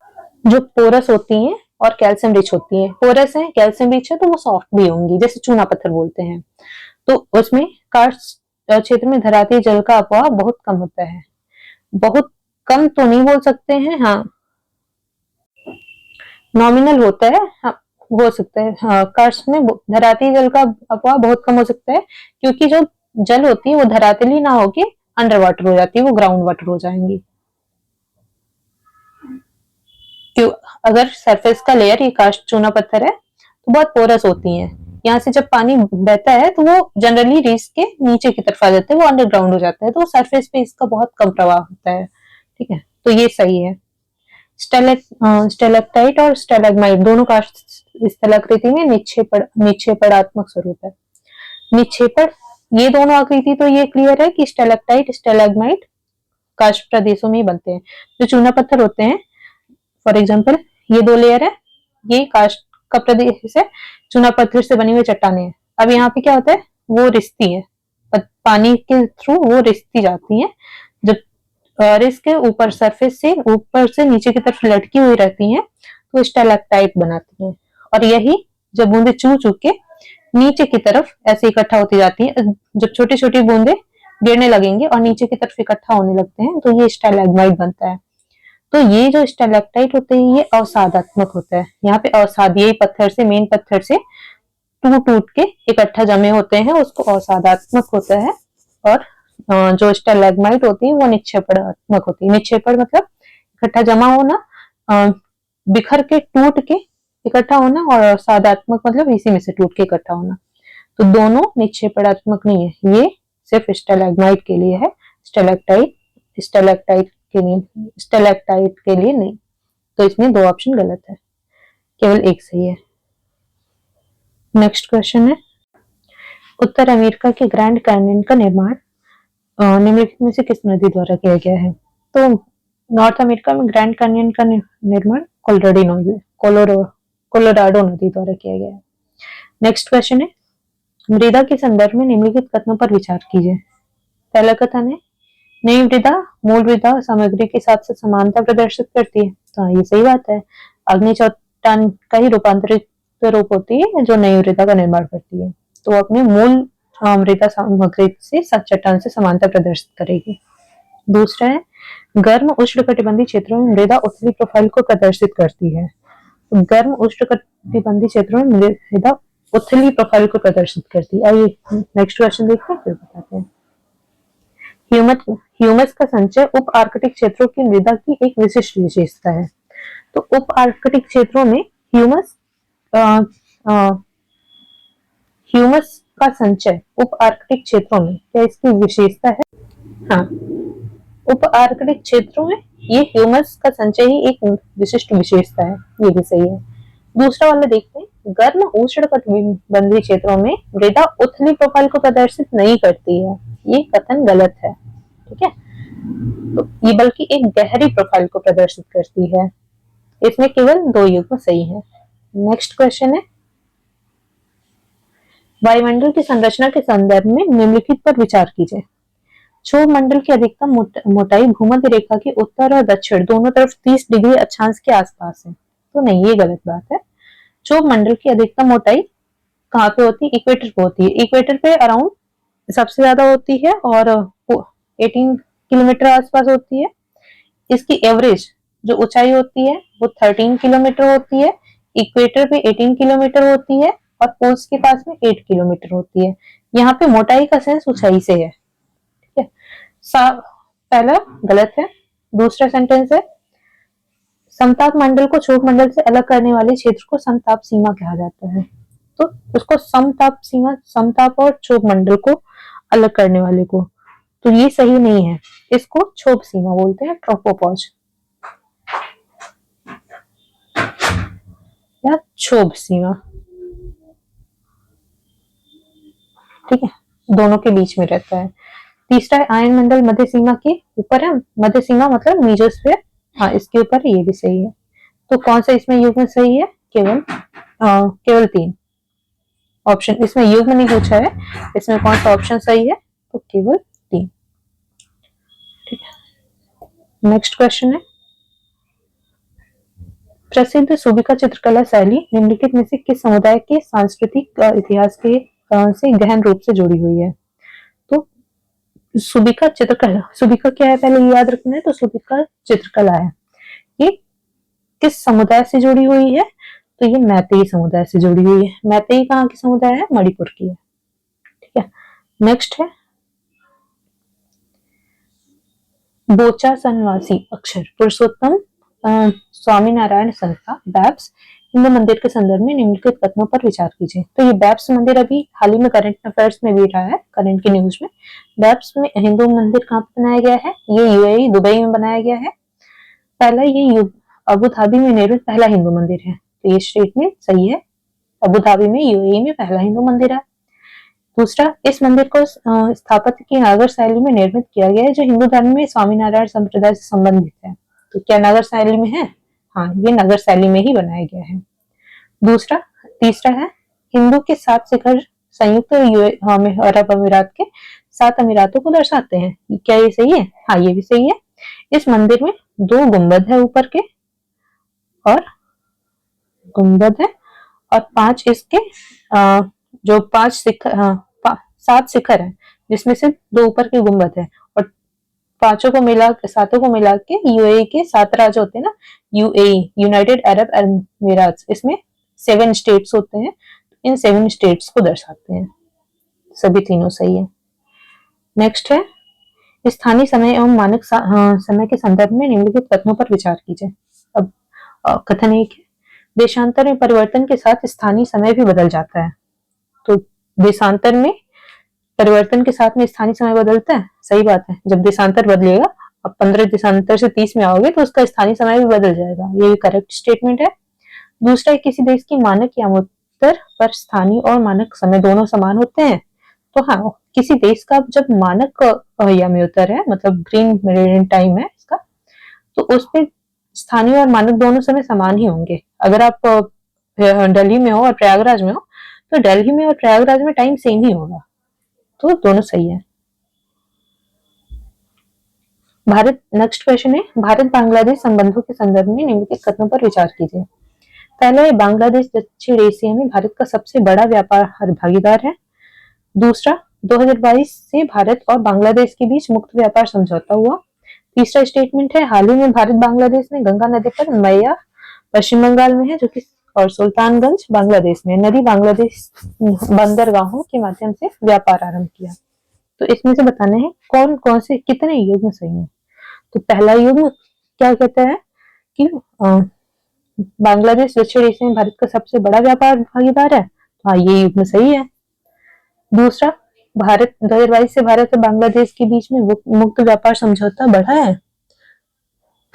जो पोरस होती हैं और कैल्शियम रिच होती हैं। पोरस है, कैल्शियम रिच है, तो वो सॉफ्ट भी होंगी, जैसे चूना पत्थर बोलते हैं। तो उसमें कार्स्ट क्षेत्र में धराती जल का अपवाह बहुत कम होता है। बहुत कम तो नहीं बोल सकते हैं, हाँ नॉमिनल होता है, हाँ हो सकता है। हाँ, कार्स्ट में धराती जल का अपवाह बहुत कम हो सकता है, क्योंकि जो जल होती है वो धरातली ना होके अंडर वाटर हो जाती है, वो ग्राउंड वाटर हो जाएंगी। क्यों, अगर सरफेस का लेयर ये कास्ट चूना पत्थर है तो बहुत पोरस होती है, यहाँ से जब पानी बहता है तो वो जनरली रीस के नीचे की तरफ आ जाता है, वो अंडरग्राउंड हो जाता है, तो सरफेस पे इसका बहुत कम प्रभाव होता है। ठीक है, तो ये सही है। स्टेलेक्टाइट और स्टेलेग्माइट दोनों कास्ट स्थलाकृति में निक्षेपणात्मक स्वरूप है। निक्षेपण, ये दोनों आकृति तो ये क्लियर है कि स्टेलेक्टाइट स्टेलेग्माइट कास्ट प्रदेशों में ही बनते हैं। जो चूना पत्थर होते हैं, फॉर एग्जाम्पल ये दो लेयर है, ये कास्ट का प्रदेश है, चूना पत्थर से बनी हुई चट्टाने हैं। अब यहाँ पे क्या होता है, वो रिसती है, पानी के थ्रू वो रिसती जाती है, जब रिस के ऊपर सरफेस से ऊपर से नीचे की तरफ लटकी हुई रहती हैं, तो स्टेलेक्टाइट बनाती हैं। और यही जब बूंदे चू चू के नीचे की तरफ ऐसे इकट्ठा होती जाती है, जब छोटी छोटी बूंदे गिरने लगेंगे और नीचे की तरफ इकट्ठा होने लगते हैं, तो ये स्टेलेग्माइट बनता है। तो ये जो स्टेलेक्टाइट होते हैं ये अवसादात्मक होता है। यहाँ पे अवसाद, यही पत्थर से, मेन पत्थर से टूट टूट के इकट्ठा जमे होते हैं, उसको अवसादात्मक होता है। और जो स्टेलेग्माइट होती है वो निक्षेपणात्मक होती है। निक्षेपण मतलब इकट्ठा जमा होना, बिखर के टूट के इकट्ठा होना, और अवसादात्मक मतलब इसी में से टूट के इकट्ठा होना। तो दोनों निक्षेपणात्मक नहीं है, ये सिर्फ स्टेलेग्माइट के लिए है, स्टेलेक्टाइट के लिए नहीं। तो इसमें दो ऑप्शन गलत है, केवल एक सही है। नेक्स्ट क्वेश्चन है, उत्तर अमेरिका के ग्रैंड कैन्यन का निर्माण निम्नलिखित में से किस नदी द्वारा किया गया है। तो नॉर्थ अमेरिका में ग्रैंड कैन्यन का निर्माण कोलोराडो नदी द्वारा किया गया है। नेक्स्ट क्वेश्चन है, मृदा के संदर्भ में निम्नलिखित कथनों पर विचार कीजिए। पहला कथन है, नई मृदा मूल मृदा सामग्री के साथ समानता प्रदर्शित करती है। तो ये सही बात है, अग्नि चट्टान का ही रूपांतरित रूप होती है जो नई मृदा का निर्माण करती है, तो अपने मूल मृदा सामग्री से चट्टान से समानता प्रदर्शित करेगी। दूसरा है, गर्म उष्णकटिबंधीय क्षेत्रों में मृदा उथली प्रोफाइल को प्रदर्शित करती है। तो गर्म उष्णकटिबंधीय क्षेत्रों में मृदा उथली प्रोफाइल को प्रदर्शित करती है। आइए नेक्स्ट क्वेश्चन देखते हैं, फिर बताते हैं। ह्यूमस का संचय उप आर्कटिक क्षेत्रों की मृदा की एक विशिष्ट विशेषता है। तो उप आर्कटिक क्षेत्रों में ह्यूमस का संचय उप आर्कटिक क्षेत्रों में क्या इसकी विशेषता है? हाँ, उप आर्कटिक क्षेत्रों में ये ह्यूमस का संचय ही एक विशिष्ट विशेषता है, ये भी सही है। दूसरा वाला देखते हैं, गर्म उष्णकटिबंधीय क्षेत्रों में मृदा उथली प्रोफाइल को प्रदर्शित नहीं करती है, ये कथन गलत है। ठीक है, तो ये बल्कि एक गहरी प्रोफाइल को प्रदर्शित करती है। इसमें केवल दो युग्म सही है। नेक्स्ट क्वेश्चन है, वायुमंडल की संरचना के संदर्भ में निम्नलिखित पर विचार कीजिए। क्षोभ मंडल की अधिकतम मोटाई भूमध्य रेखा के उत्तर और दक्षिण दोनों तरफ 30 डिग्री अक्षांश के आसपास है। तो नहीं, ये गलत बात है। क्षोभ मंडल की अधिकतम मोटाई कहाँ पे होती है? इक्वेटर पे होती है। इक्वेटर पे अराउंड सबसे ज्यादा होती है और 18 किलोमीटर आसपास होती है। इसकी एवरेज जो ऊंचाई होती है वो 13 किलोमीटर होती है। इक्वेटर पे 18 किलोमीटर होती है और पोल्स के पास में 8 किलोमीटर होती है। यहाँ पे मोटाई का सेंस ऊंचाई से है। ठीक है, पहला गलत है। दूसरा सेंटेंस है, समताप मंडल को क्षोभ मंडल से अलग करने वाले क्षेत्र को समताप सीमा कहा जाता है। तो उसको समताप सीमा, समताप और क्षोभ मंडल को अलग करने वाले को, तो ये सही नहीं है, इसको क्षोभ सीमा बोलते हैं, ट्रोपोपॉज या क्षोभ सीमा। ठीक है, दोनों के बीच में रहता है। तीसरा है आयन मंडल मध्य सीमा के ऊपर है, मध्य सीमा मतलब मीजोस्फीयर, हाँ इसके ऊपर है, ये भी सही है। तो कौन सा इसमें युग्म सही है? केवल 3 ऑप्शन, इसमें युग्म नहीं पूछा है, इसमें कौन सा ऑप्शन सही है? तो केवल 3। ठीक है, नेक्स्ट क्वेश्चन है, प्रसिद्ध सुबिका चित्रकला शैली निम्नलिखित में से किस समुदाय के सांस्कृतिक इतिहास के से गहन रूप से जुड़ी हुई है? तो सुबिका चित्रकला, सुबिका क्या है पहले याद रखना है, तो सुबिका चित्रकला है, ये किस समुदाय से जुड़ी हुई है? तो ये मैतेई समुदाय से जुड़ी हुई है। मैतेई कहाँ की समुदाय है? मणिपुर की है। ठीक है, नेक्स्ट है, बोचासनवासी अक्षर पुरुषोत्तम स्वामी नारायण संस्था बैप्स हिंदू मंदिर के संदर्भ में निम्नलिखित कथनों पर विचार कीजिए। तो ये बैप्स मंदिर अभी हाल ही में करंट अफेयर्स में भी रहा है, करंट की न्यूज में। बैप्स में हिंदू मंदिर कहाँ पर बनाया गया है? ये यूएई दुबई में बनाया गया है। पहला ये अबू धाबी में निर्मित पहला हिंदू मंदिर है, तो ये स्टेटमेंट सही है, अबू धाबी में यूएई में पहला हिंदू मंदिर है। दूसरा, इस मंदिर को स्थापत्य की नागर शैली में निर्मित किया गया है, जो हिंदू धर्म में स्वामीनारायण संप्रदाय से संबंधित है। तो क्या नगर शैली में है? हाँ, ये नगर शैली में ही बनाया गया है। दूसरा, तीसरा है, हिंदू के 7 शिखर संयुक्त अरब अमीरात के 7 अमीरातों को दर्शाते हैं। क्या ये सही है? हाँ, ये भी सही है। इस मंदिर में 2 गुंबद है ऊपर के, और गुंबद है, और 5 इसके जो 5 शिखर 7 शिखर है, जिसमें से 2 ऊपर के गुंबद है, और 5 को मिला 7 को मिला के यूएई के 7 राज्य होते हैं ना, यूएई यूनाइटेड अरब अमीरात, इसमें 7 स्टेट्स होते हैं, इन 7 स्टेट्स को दर्शाते हैं। सभी तीनों सही है। नेक्स्ट है, स्थानीय समय एवं मानक समय के संदर्भ में निम्नलिखित कथनों पर विचार कीजिए। अब कथन 1 है, देशांतर में परिवर्तन के साथ स्थानीय समय भी बदल जाता है। तो देशांतर में परिवर्तन के साथ में स्थानीय समय बदलता है, सही बात है। जब देशांतर बदलेगा, अब 15 देशांतर से 30 में आओगे तो उसका स्थानीय समय भी बदल जाएगा, ये करेक्ट स्टेटमेंट है। दूसरा, किसी देश की मानक यामोत्तर पर स्थानीय और मानक समय दोनों समान होते हैं। तो हाँ, किसी देश का जब मानक यामोत्तर है, मतलब ग्रीन मेरिडियन टाइम है इसका, तो उस पे स्थानीय और मानक दोनों समय समान ही होंगे। अगर आप दिल्ली में हो और प्रयागराज में हो, तो दिल्ली में और प्रयागराज में टाइम सेम ही होगा, तो दोनों सही है। भारत, नेक्स्ट क्वेश्चन है, भारत बांग्लादेश संबंधों के संदर्भ में निम्नलिखित कथनों पर विचार कीजिए। पहला है, बांग्लादेश दक्षिण एशिया में भारत का सबसे बड़ा व्यापार भागीदार है। दूसरा, 2022 से भारत और बांग्लादेश के बीच मुक्त व्यापार समझौता हुआ। तीसरा स्टेटमेंट है, हाल ही में भारत बांग्लादेश ने गंगा नदी पर मैया पश्चिम बंगाल में है, जो कि और सुल्तानगंज बांग्लादेश में नदी बांग्लादेश बंदरगाहों के माध्यम से व्यापार आरंभ किया। तो इसमें से बताना है कौन कौन से कितने युग्म सही हैं। तो पहला युग्म क्या कहता है कि बांग्लादेश दक्षिण एशिया में भारत का सबसे बड़ा व्यापार भागीदार है, हाँ ये युग्म सही है। दूसरा, भारत 2022 से भारत और बांग्लादेश के बीच में मुक्त व्यापार समझौता बढ़ा है,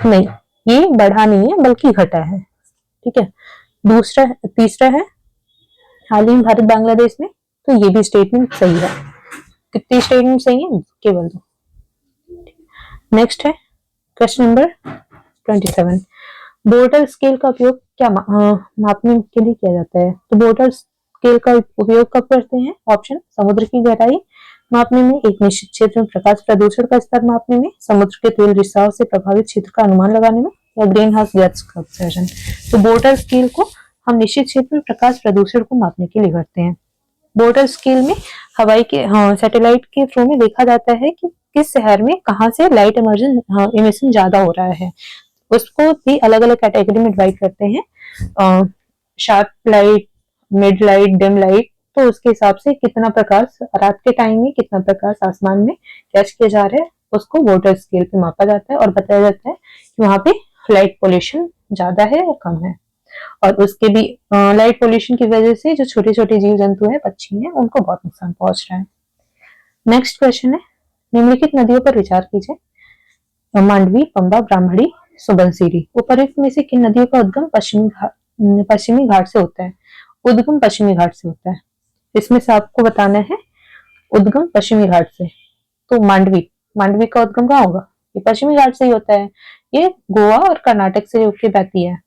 नहीं ये बढ़ा नहीं है बल्कि घटा है। ठीक है। दूसरा, तीसरा है हाल ही में भारत बांग्लादेश में, तो ये भी स्टेटमेंट सही है। कितनी स्टेटमेंट सही है? केवल 2। नेक्स्ट है क्वेश्चन नंबर 27, बोर्डर स्केल का उपयोग क्या मापने के लिए किया जाता है? तो बोर्डर स्केल का उपयोग कब करते हैं? ऑप्शन, समुद्र की गहराई मापने में, एक निश्चित क्षेत्र में प्रकाश प्रदूषण का स्तर मापने में, समुद्र के तेल रिसाव से प्रभावित क्षेत्र का अनुमान लगाने में, या ग्रीन हाउस गैस का उत्सर्जन। तो बोर्डर स्केल को हम निश्चित क्षेत्र में प्रकाश प्रदूषण को मापने के लिए करते हैं। बोर्डर स्केल में हवाई के सैटेलाइट के थ्रू में देखा जाता है कि किस शहर में कहाँ से लाइट इमिशन ज्यादा हो रहा है, उसको भी अलग अलग कैटेगरी में डिवाइड करते हैं, sharp light, mid light, dim light. तो उसके हिसाब से कितना प्रकाश रात के टाइम में, कितना प्रकाश आसमान में कैच किया जा रहा है, उसको बोर्डर स्केल पे मापा जाता है और बताया जाता है कि वहां पे लाइट पोल्यूशन ज्यादा है या कम है। और उसके भी लाइट पोल्यूशन की वजह से जो छोटे छोटे जीव जंतु है, पक्षी हैं, उनको बहुत नुकसान पहुंच रहा है। नेक्स्ट क्वेश्चन है, निम्नलिखित नदियों पर विचार कीजिए। मांडवी, पंबा, ब्राह्मणी, सुबनसिरी। उपरोक्त में से किन नदियों का उद्गम पश्चिमी घाट से होता है? उद्गम पश्चिमी घाट से होता है। इसमें से आपको बताना है उद्गम पश्चिमी घाट से। तो मांडवी, मांडवी का उद्गम कहाँ होगा? ये पश्चिमी घाट से ही होता है। ये गोवा और कर्नाटक से होकर बहती है।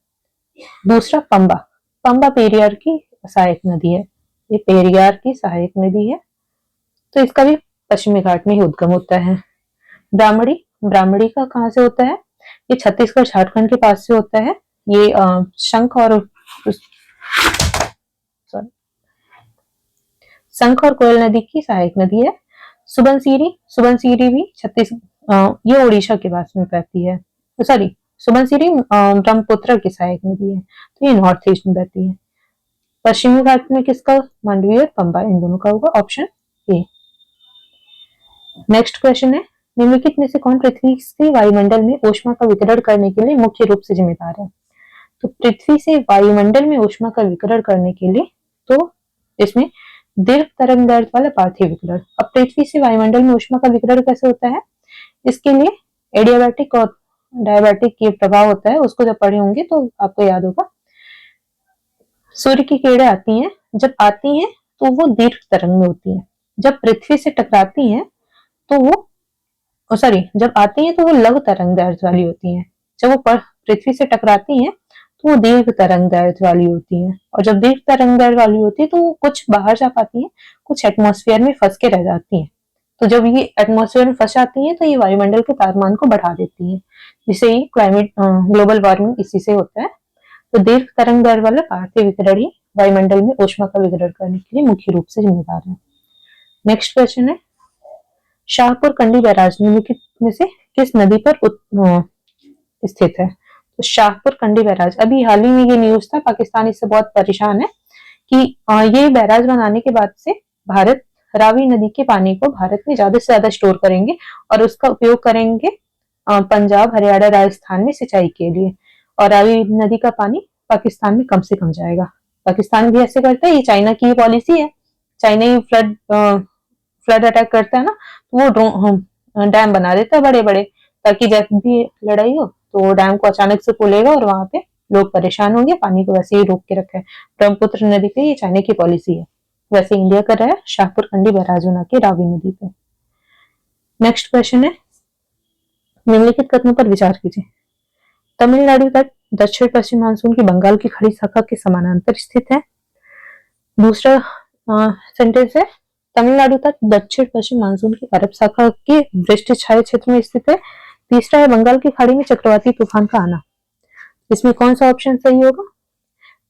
दूसरा पंबा, पंबा पेरियार की सहायक नदी है। ये पेरियार की सहायक नदी है, तो इसका भी पश्चिमी घाट में ही उद्गम होता है। ब्राह्मणी, ब्राह्मणी का कहाँ से होता है? ये छत्तीसगढ़ झारखंड के पास से होता है। ये शंख और शंख और कोयल नदी की सहायक नदी है। सुबनसिरी, सुबनसिरी भी ये उड़ीसा के पास में बहती है। सॉरी, सुबनसिरी ब्रह्मपुत्र की सहायक नदी है, तो ये नॉर्थ ईस्ट में बहती है। पश्चिमी घाट में किसका? मांडवी और पंबा, इन दोनों का होगा ऑप्शन ए। नेक्स्ट क्वेश्चन है, निम्नलिखित में से कौन पृथ्वी से वायुमंडल में ऊष्मा का विकिरण करने के लिए मुख्य रूप से जिम्मेदार है? तो पृथ्वी से वायुमंडल में ऊष्मा का विकिरण करने के लिए, तो इसमें दीर्घ तरंगदैर्घ्य वाला पार्थिव विकिरण। अब पृथ्वी से वायुमंडल में ऊष्मा का विकिरण कैसे होता है? इसके लिए एडियाबैटिक और डायबैटिक ये प्रभाव होता है, उसको जब पढ़े होंगे तो आपको याद होगा। सूर्य की किरणें आती हैं, जब आती हैं तो वो दीर्घ तरंग में होती हैं। जब पृथ्वी से टकराती हैं तो वो जब आती हैं तो वो लघु तरंगदैर्घ्य वाली होती हैं। जब वो पृथ्वी से टकराती हैं तो वो दीर्घ तरंगदैर्घ्य वाली होती हैं। और जब दीर्घ तरंगदैर्घ्य वाली होती है तो वो कुछ बाहर जा पाती हैं, कुछ एटमॉस्फेयर में फंस के रह जाती हैं। तो जब ये एटमॉस्फेयर में फंस जाती हैं तो ये वायुमंडल के तापमान को बढ़ा देती हैं, जिससे ये क्लाइमेट ग्लोबल वार्मिंग इसी से होता है। तो दीर्घ तरंगदैर्घ्य वाला पार्थिव विकिरण ही वायुमंडल में ऊष्मा का विकिरण करने के लिए मुख्य रूप से जिम्मेदार है। नेक्स्ट क्वेश्चन है, शाहपुर कंडी बैराज निम्नलिखित में से किस नदी पर स्थित है? तो शाहपुर कंडी बैराज, अभी हाल ही में ये न्यूज था, पाकिस्तान इससे बहुत परेशान है कि ये बैराज बनाने के बाद से भारत रावी नदी के पानी को भारत में ज्यादा से ज्यादा स्टोर करेंगे और उसका उपयोग करेंगे पंजाब, हरियाणा, राजस्थान में सिंचाई के लिए। और रावी नदी का पानी पाकिस्तान में कम से कम जाएगा। पाकिस्तान भी ऐसे करता है, ये चाइना की पॉलिसी है। चाइना ही फ्लड अटैक करता है ना, तो वो डैम बना देता है बड़े बड़े, ताकि जब भी लड़ाई हो तो डैम को अचानक से खोलेगा और वहां पे लोग परेशान होंगे, पानी को वैसे ही रोक के रखा है। ब्रह्मपुत्र नदी पे ये चाइना की पॉलिसी है, वैसे इंडिया कर रहा है शाहपुर कंडी बैराज बना के रावी नदी पे। नेक्स्ट क्वेश्चन है, निम्नलिखित कथनों पर विचार कीजिए। तमिलनाडु तट दक्षिण पश्चिम मानसून की बंगाल की खाड़ी शाखा के समानांतर स्थित है। दूसरा सेंटेंस है, तमिलनाडु तट दक्षिण पश्चिम मानसून की अरब शाखा के वृष्टि छाये क्षेत्र में स्थित है। तीसरा है, बंगाल की खाड़ी में चक्रवाती तूफान का आना। इसमें कौन सा ऑप्शन सही होगा?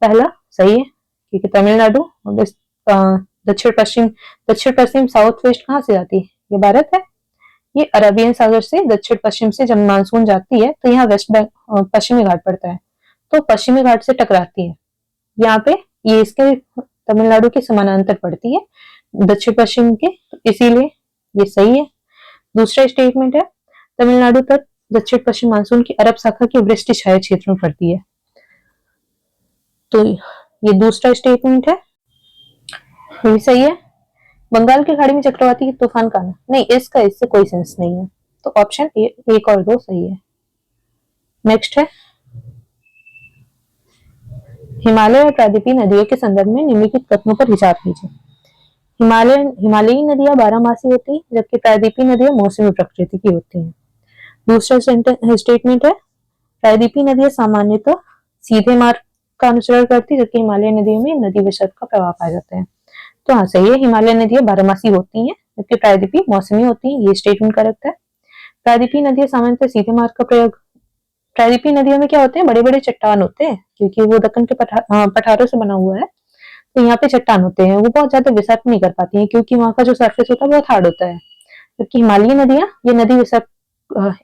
पहला सही है, क्योंकि तमिलनाडु दक्षिण पश्चिम साउथ वेस्ट कहाँ से जाती है? ये भारत है। ये अरबियन सागर से दक्षिण पश्चिम से जब मानसून जाती है तो यहाँ पश्चिमी घाट पड़ता है, तो पश्चिमी घाट से टकराती है यहाँ पे, ये इसके तमिलनाडु के समानांतर पड़ती है दक्षिण पश्चिम के, तो इसीलिए ये सही है। दूसरा स्टेटमेंट है, तमिलनाडु तक दक्षिण पश्चिम मानसून की अरब शाखा की वृष्टि छाया क्षेत्र में पड़ती है, तो ये दूसरा स्टेटमेंट है, ये भी सही है। बंगाल की खाड़ी में चक्रवाती तूफान का आना, नहीं, इसका इससे कोई सेंस नहीं है, तो ऑप्शन एक और दो सही है। नेक्स्ट है, हिमालय और प्रायद्वीपीय नदियों के संदर्भ में निम्नलिखित कथनों पर विचार कीजिए। हिमालयी नदियां बारहमासी होती हैं, जबकि प्रायद्वीपीय नदियां मौसमी प्रकृति की होती हैं। दूसरा स्टेटमेंट है, प्रायद्वीपीय नदियां सामान्यतः सीधे मार्ग का अनुसरण करती, जबकि हिमालय नदियों में नदी विसर्ग का प्रभाव पाया जाता है। तो हाँ सही है, हिमालय नदियां बारहमासी होती हैं, जबकि प्रायद्वीपीय मौसमी होती हैं, ये स्टेटमेंट करेक्ट है। प्रायद्वीपीय नदियां सामान्यतः सीधे मार्ग का प्रयोग, प्रायद्वीपीय नदियों में क्या होते हैं, बड़े बड़े चट्टान होते हैं, क्योंकि वो दक्कन के पठारों से बना हुआ है, तो यहाँ पे चट्टान होते हैं, वो बहुत ज्यादा विसर्ग नहीं कर पाती हैं, क्योंकि वहाँ का जो सरफेस होता है बहुत हार्ड होता है। जबकि हिमालयी नदियां, ये नदी विसर्ग,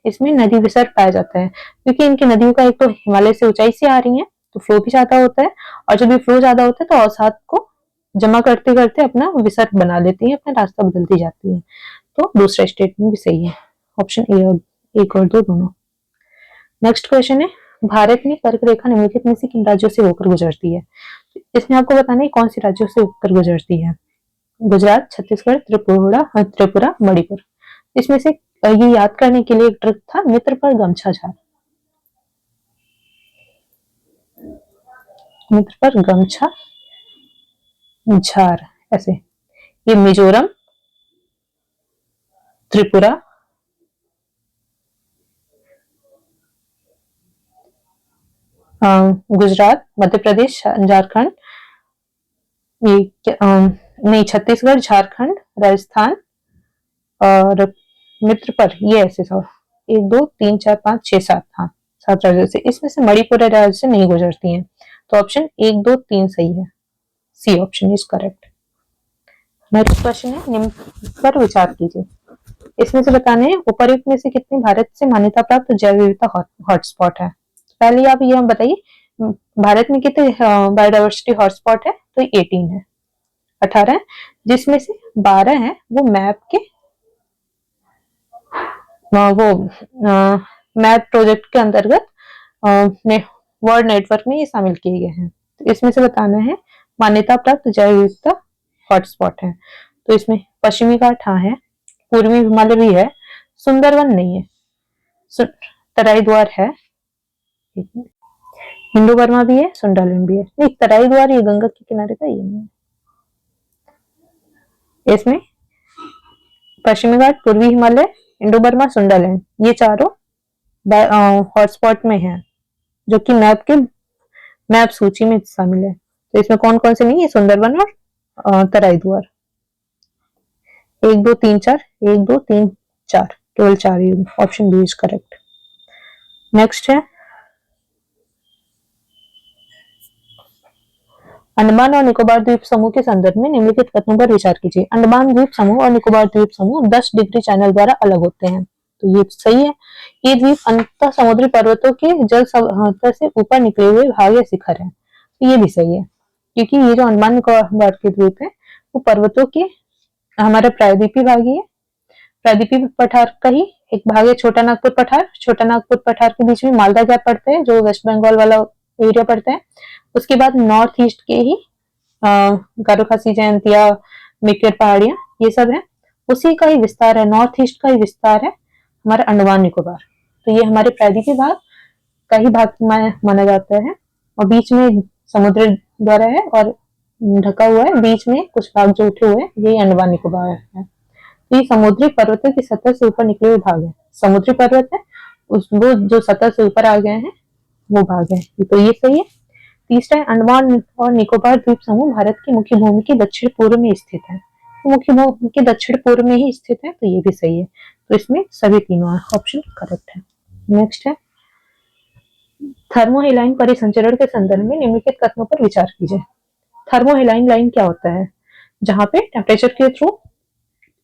इसमें नदी विसर्ग पाया जाता है, क्योंकि इनकी नदियों का एक तो हिमालय से ऊंचाई से आ रही है, तो फ्लो भी ज्यादा होता है, और जब ये फ्लो ज्यादा होता है तो अवसाद को जमा करते करते अपना विसर्ग बना लेती है, अपना रास्ता बदलती जाती है। तो दूसरा स्टेटमेंट भी सही है, ऑप्शन ए और एक और दो दोनों। नेक्स्ट क्वेश्चन है, भारत में कर्क रेखा निम्नलिखित में से किन राज्यों से होकर गुजरती है? इसमें आपको बताना है कौन सी राज्यों से होकर गुजरती है। गुजरात, छत्तीसगढ़, त्रिपुरा, मणिपुर। इसमें से ये याद करने के लिए एक ट्रिक था, मित्र पर गमछा झार, मित्र पर गमछा झार, ऐसे। ये मिजोरम, त्रिपुरा, गुजरात, मध्य प्रदेश, झारखंड, नहीं छत्तीसगढ़, झारखंड, राजस्थान और मित्र पर ये ऐसे सब 1 2 3 4 5 6 7, हाँ 7 राज्यों से, इसमें से मणिपुर राज्य से नहीं गुजरती हैं, तो ऑप्शन 1 2 3 सही है, C option is correct. Next question है, निम्न पर विचार कीजिए। इसमें से बताने हैं उपर्युक्त में से कितने भारत से मान्यता प्राप्त जैव विविधता हॉटस्पॉट है। पहले आप ये हम बताइए भारत में कितने बायोडाइवर्सिटी हॉटस्पॉट है, तो 18 है, 18 है, जिसमें से 12 है वो मैप के मैप प्रोजेक्ट के अंतर्गत वर्ल्ड नेटवर्क में ये शामिल किए गए हैं। तो इसमें से बताना है मान्यता प्राप्त जैव विविधता हॉटस्पॉट है, तो इसमें पश्चिमी घाट हाँ है, पूर्वी हिमालय भी है, सुंदरवन नहीं है, तराई द्वार है, हिंदू बर्मा भी है, सुंदरवन भी है, नहीं तराई द्वार ये गंगा के किनारे का ये नहीं है। इसमें पश्चिमी घाट, पूर्वी हिमालय, इंडो बर्मा, सुंदरलैंड ये चारों हॉटस्पॉट में है, जो कि मैप सूची में शामिल है। तो इसमें कौन कौन से नहीं है, सुंदरवन और तराई द्वार। 1 2 3 4, 1 2 3 4, केवल 4 ही, option B is correct. Next है अंडमान और निकोबार द्वीप समूह के संदर्भ में निम्नलिखित कथनों पर विचार कीजिए। अंडमान द्वीप समूह और निकोबार द्वीप समूह 10 डिग्री चैनल द्वारा अलग होते हैं, तो ये सही है। ये द्वीप अंत समुद्री पर्वतों के जल सतह से ऊपर निकले हुए भाग या शिखर है, तो ये भी सही है, क्योंकि ये जो अंडमान निकोबार के द्वीप है वो पर्वतों के हमारा प्रायद्वीपीय भाग ही है, प्रायद्वीपीय पठार का ही एक भाग है छोटा नागपुर पठार। छोटा नागपुर पठार के बीच में मालदा गैप पड़ता है, जो वेस्ट बंगाल वाला एरिया पड़ता है। उसके बाद नॉर्थ ईस्ट के ही गारो खासी जयंतिया, मिकिर पहाड़ियां ये सब है, उसी का ही विस्तार है, नॉर्थ ईस्ट का ही विस्तार है हमारा अंडमान निकोबार। तो ये हमारे प्रायद्वीपीय भाग का ही भाग माना जाता है, और बीच में समुद्र द्वारा है और ढका हुआ है, बीच में कुछ भाग जो उठे हुए हैं ये अंडमान निकोबार है। तो ये समुद्री पर्वतों की सतह से ऊपर निकले हुए भाग है, समुद्री पर्वत है वो जो सतह से ऊपर आ गए हैं वो भाग है, तो ये सही है। तीसरा है अंडमान और निकोबार द्वीप समूह भारत की मुख्य भूमि के दक्षिण पूर्व में स्थित है, तो मुख्य भूमि के दक्षिण पूर्व में ही स्थित है, तो ये भी सही है। तो इसमें सभी तीनों ऑप्शन करेक्ट है। नेक्स्ट है थर्मोहेलाइन परिसंचरण के संदर्भ में निम्नलिखित कथनों पर विचार कीजिए। थर्मोहेलाइन लाइन क्या होता है, जहां पे टेम्परेचर के थ्रू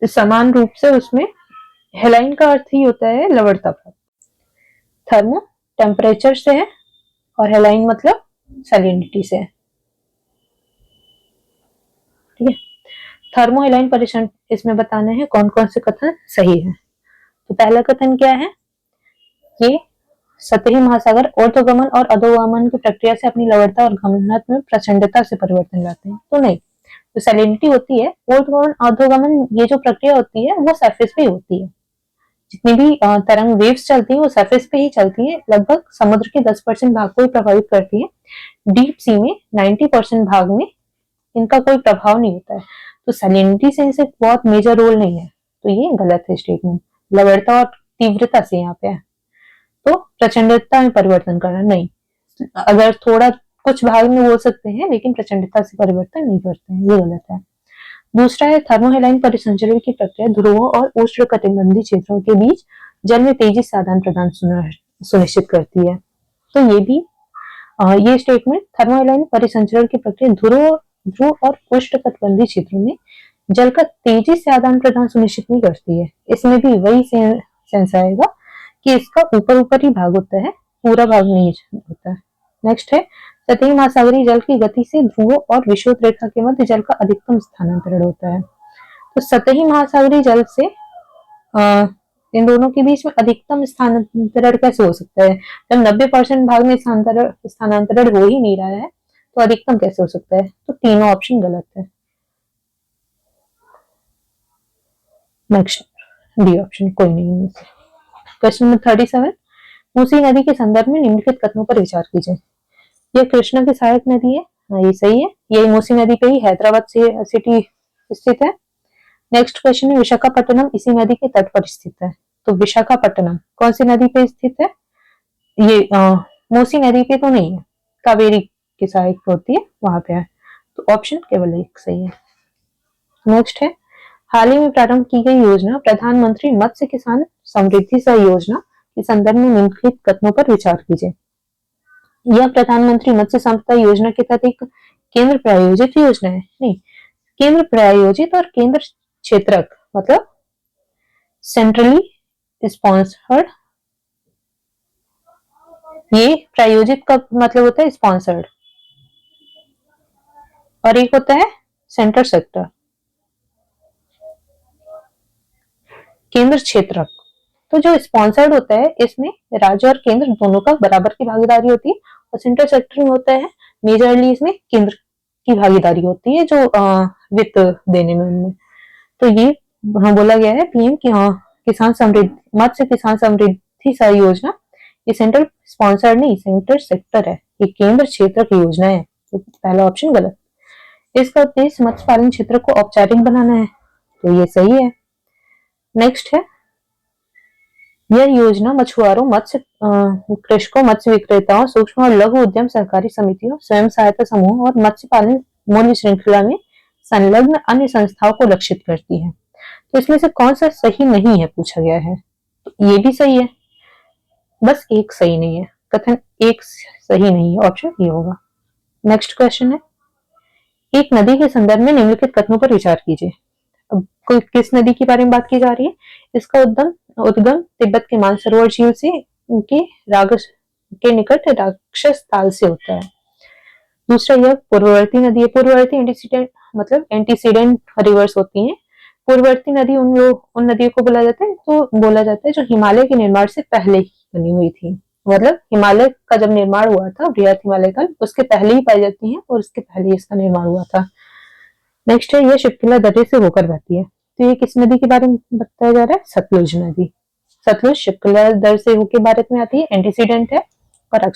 समान रूप से उसमें, हेलाइन का अर्थ ही होता है लवणता भाग, थर्मो टेम्परेचर से है और हेलाइन मतलब सैलिनिटी से है, ठीक है। थर्मोहेलाइन परिसंचरण इसमें बताने हैं कौन कौन से कथन सही है। तो पहला कथन क्या है, ये सतही महासागर ऊर्ध्वगमन और अधोगमन की प्रक्रिया से अपनी लवणता और घनत्व में प्रचंडता से परिवर्तन लाते हैं, तो नहीं। जो सैलिनिटी होती है, ऊर्ध्वगमन अधोगमन ये जो प्रक्रिया होती है वो सरफेस पे होती है, जितनी भी तरंग वेव्स चलती है वो सरफेस पे ही चलती है, लगभग समुद्र के 10% भाग को ही प्रभावित करती है, डीप सी में 90% भाग में इनका कोई प्रभाव नहीं होता है, तो सैलिनिटी से इनसे बहुत मेजर रोल नहीं है, तो ये गलत है स्टेटमेंट। लवणता और तीव्रता से यहाँ पे है, तो प्रचंडता में परिवर्तन करना नहीं, अगर थोड़ा कुछ भाग में बोल सकते हैं लेकिन प्रचंडता से परिवर्तन नहीं करते हैं, ये गलत है। दूसरा है थर्मोहेलाइन परिसंचरण की प्रक्रिया ध्रुवों और उष्णकटिबंधीय क्षेत्रों के बीच जल में तेजी से आदान प्रदान सुनिश्चित करती है, तो ये भी ये स्टेटमेंट थर्मोहेलाइन परिसंचरण की प्रक्रिया ध्रुव और उष्णकटिबंधीय क्षेत्रों में जल का तेजी से आदान प्रदान सुनिश्चित नहीं करती है, इसमें भी वही सेंस आएगा कि इसका ऊपर ऊपर ही भाग होता है, पूरा भाग नहीं होता है। नेक्स्ट है सतही महासागरीय जल की गति से ध्रुवों और विषुवत रेखा के मध्य जल का अधिकतम स्थानांतरण होता है, तो सतही महासागरीय जल से इन दोनों के बीच में अधिकतम स्थानांतरण कैसे हो सकता है, जब 90% भाग में स्थानांतरण हो ही नहीं रहा है तो अधिकतम कैसे हो सकता है, तो तीनों ऑप्शन गलत है। नेक्स्ट डी ऑप्शन कोई नहीं। क्वेश्चन नंबर 37, मूसी नदी के संदर्भ में निम्नलिखित कथनों पर विचार कीजिए। यह कृष्णा की सहायक नदी है, हाँ ये सही है, यही मूसी नदी पे ही हैदराबाद सिटी स्थित है। नेक्स्ट क्वेश्चन है, विशाखापट्टनम इसी नदी के तट पर स्थित है। तो विशाखापट्टनम कौन सी नदी पे स्थित है? ये मूसी नदी पे तो नहीं है, कावेरी की सहायक होती है वहां पे है। तो ऑप्शन केवल एक सही है। नेक्स्ट है, हाल ही में प्रारंभ की गई योजना प्रधानमंत्री मत्स्य किसान समृद्धि सह योजना के संदर्भ में निम्नलिखित कथनों पर विचार कीजिए। यह प्रधानमंत्री मत्स्य संपदा योजना के तहत एक केंद्र प्रायोजित योजना है। नहीं, केंद्र प्रायोजित और केंद्र क्षेत्रक मतलब सेंट्रली स्पॉन्सर्ड। ये प्रायोजित का मतलब होता है स्पॉन्सर्ड, और एक होता है सेंटर सेक्टर, केंद्र क्षेत्रक। तो जो स्पॉन्सर्ड होता है इसमें राज्य और केंद्र दोनों का बराबर की भागीदारी होती है, और सेंटर सेक्टर में होता है मेजरली इसमें केंद्र की भागीदारी होती है जो वित्त देने में उनमें। तो ये बोला गया है पीएम की किसान समृद्धि मत्स्य किसान समृद्धि सह योजना, ये सेंट्रल स्पॉन्सर्ड नहीं, सेंटर सेक्टर है, ये केंद्र क्षेत्र की योजना है। तो पहला ऑप्शन गलत। इसका उद्देश्य मत्स्य पालन क्षेत्र को औपचारिक बनाना है, तो ये सही है। नेक्स्ट है, यह योजना मछुआरों, मत्स्य कृषकों, मत्स्य विक्रेताओं, सूक्ष्म और लघु उद्यम सहकारी समितियों, स्वयं सहायता समूह और मत्स्य पालन मूल्य श्रृंखला में संलग्न अन्य संस्थाओं को लक्षित करती है। तो इसमें से कौन सा सही नहीं है पूछा गया है। तो ये भी सही है, बस एक सही नहीं है, कथन एक सही नहीं है, ऑप्शन ये होगा। नेक्स्ट क्वेश्चन है, एक नदी के संदर्भ में निम्नलिखित कथनों पर विचार कीजिए। अब किस नदी के बारे में बात की जा रही है? इसका उद्गम तिब्बत के मानसरोवर झील से उनके के निकट राक्षस ताल से होता है। दूसरा, यह पूर्ववर्ती नदी है। पूर्ववर्ती एंटीसीडेंट मतलब एंटीसीडेंट रिवर्स होती हैं। पूर्ववर्ती नदी उन नदियों को बोला जाता है जो हिमालय के निर्माण से पहले ही बनी हुई थी। मतलब हिमालय का जब निर्माण हुआ था, बृहत हिमालय का, उसके पहले ही पाई जाती है और उसके पहले इसका निर्माण हुआ था। नेक्स्ट है, यह शिवकिला दर्रे से होकर बहती है। तो ये किस नदी के बारे में बताया जा रहा है? सतलुज नदी। सतलुज शिवकिला दर्रे से होकर भारत में आती है, एंटीसीडेंट है। और